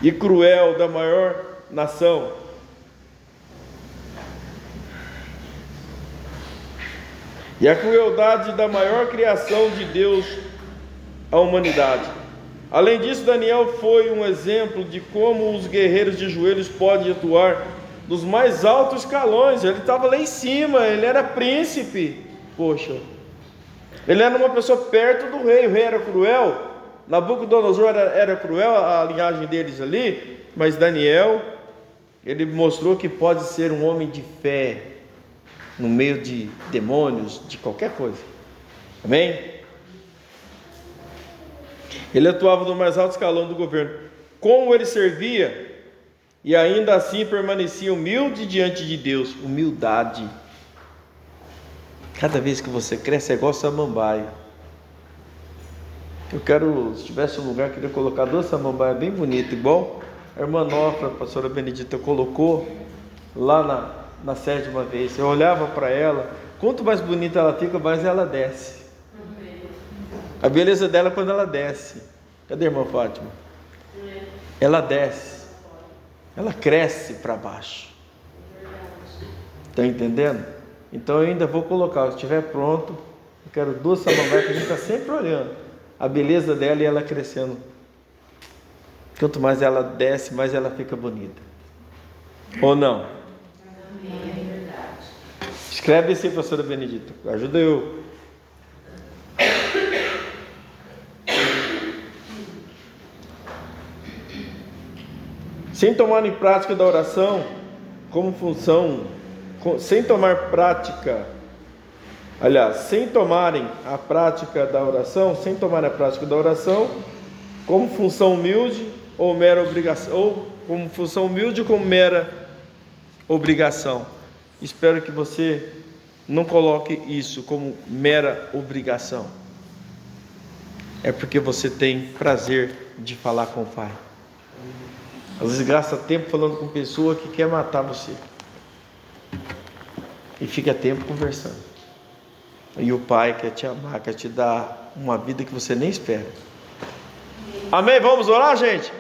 e cruel da maior nação. E a crueldade da maior criação de Deus à humanidade. Além disso, Daniel foi um exemplo de como os guerreiros de joelhos podem atuar nos mais altos escalões. Ele estava lá em cima, ele era príncipe. Poxa, ele era uma pessoa perto do rei. O rei era cruel, Nabucodonosor era cruel, a linhagem deles ali. Mas Daniel, ele mostrou que pode ser um homem de fé no meio de demônios, de qualquer coisa. Amém? Ele atuava no mais alto escalão do governo. Como ele servia e ainda assim permanecia humilde diante de Deus. Humildade. Cada vez que você cresce é igual samambaia. Eu quero, se tivesse um lugar, eu queria colocar 2 samambaias bem bonitas, igual a irmã Nofra, a pastora Benedita, colocou lá na 7ª vez. Eu olhava para ela, quanto mais bonita ela fica, mais ela desce. A beleza dela é quando ela desce. Cadê a irmã Fátima? Ela desce. Ela cresce para baixo. Está entendendo? Então eu ainda vou colocar, se estiver pronto, eu quero 2 samambaias que a gente está sempre olhando. A beleza dela e ela crescendo. Quanto mais ela desce, mais ela fica bonita. Ou não? Escreve assim, pastora Benedita. Ajuda eu. Sem tomar em prática da oração como função, sem tomarem a prática da oração como função humilde ou mera obrigação, ou como função humilde ou como mera obrigação. Espero que você não coloque isso como mera obrigação. É porque você tem prazer de falar com o Pai. Às vezes gasta tempo falando com pessoa que quer matar você. E fica tempo conversando. E o Pai quer te amar, quer te dar uma vida que você nem espera. Amém? Vamos orar, gente?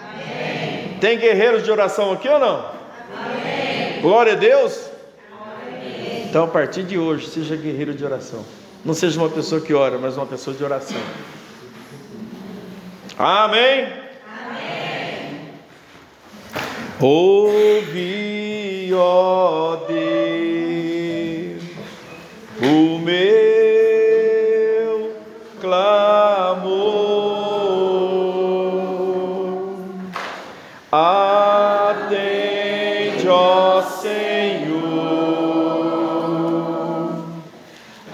Amém. Tem guerreiros de oração aqui ou não? Amém. Glória a Deus. Amém. Então, a partir de hoje, seja guerreiro de oração. Não seja uma pessoa que ora, mas uma pessoa de oração. Amém. Ouvi, ó Deus, o meu clamor. Atende, ó Senhor,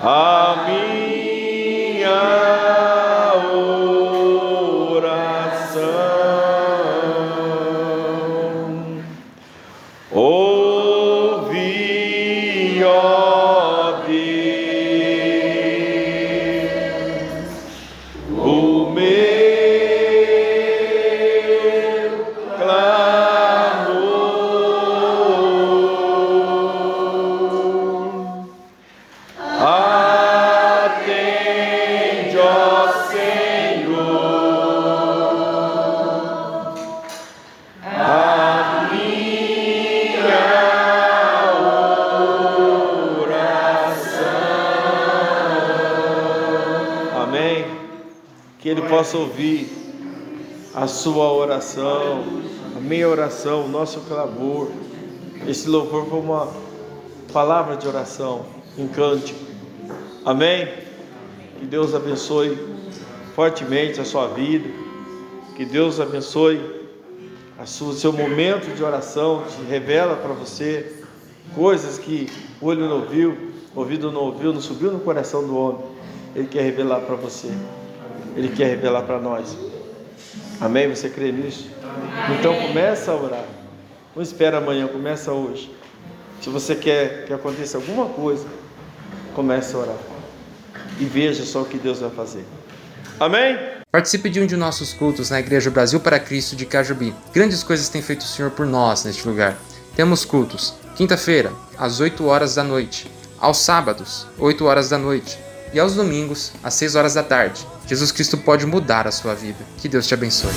a minha ouvi, ó Deus, o meu clamor. Atende, ó Senhor, a minha oração. Amém. Que Ele possa ouvir a sua oração, a minha oração, o nosso clamor. Esse louvor foi uma palavra de oração, um cântico. Amém. Que Deus abençoe fortemente a sua vida. Que Deus abençoe o seu momento de oração. Te revela para você coisas que o olho não viu, o ouvido não ouviu, não subiu no coração do homem. Ele quer revelar para você. Ele quer revelar para nós. Amém? Você crê nisso? Amém. Então começa a orar. Não espera amanhã, começa hoje. Se você quer que aconteça alguma coisa, comece a orar. E veja só o que Deus vai fazer. Amém? Participe de um de nossos cultos na Igreja Brasil para Cristo de Cajubi. Grandes coisas tem feito o Senhor por nós neste lugar. Temos cultos, quinta-feira, às 8 horas da noite. Aos sábados, 8 horas da noite. E aos domingos, às 6 horas da tarde. Jesus Cristo pode mudar a sua vida. Que Deus te abençoe.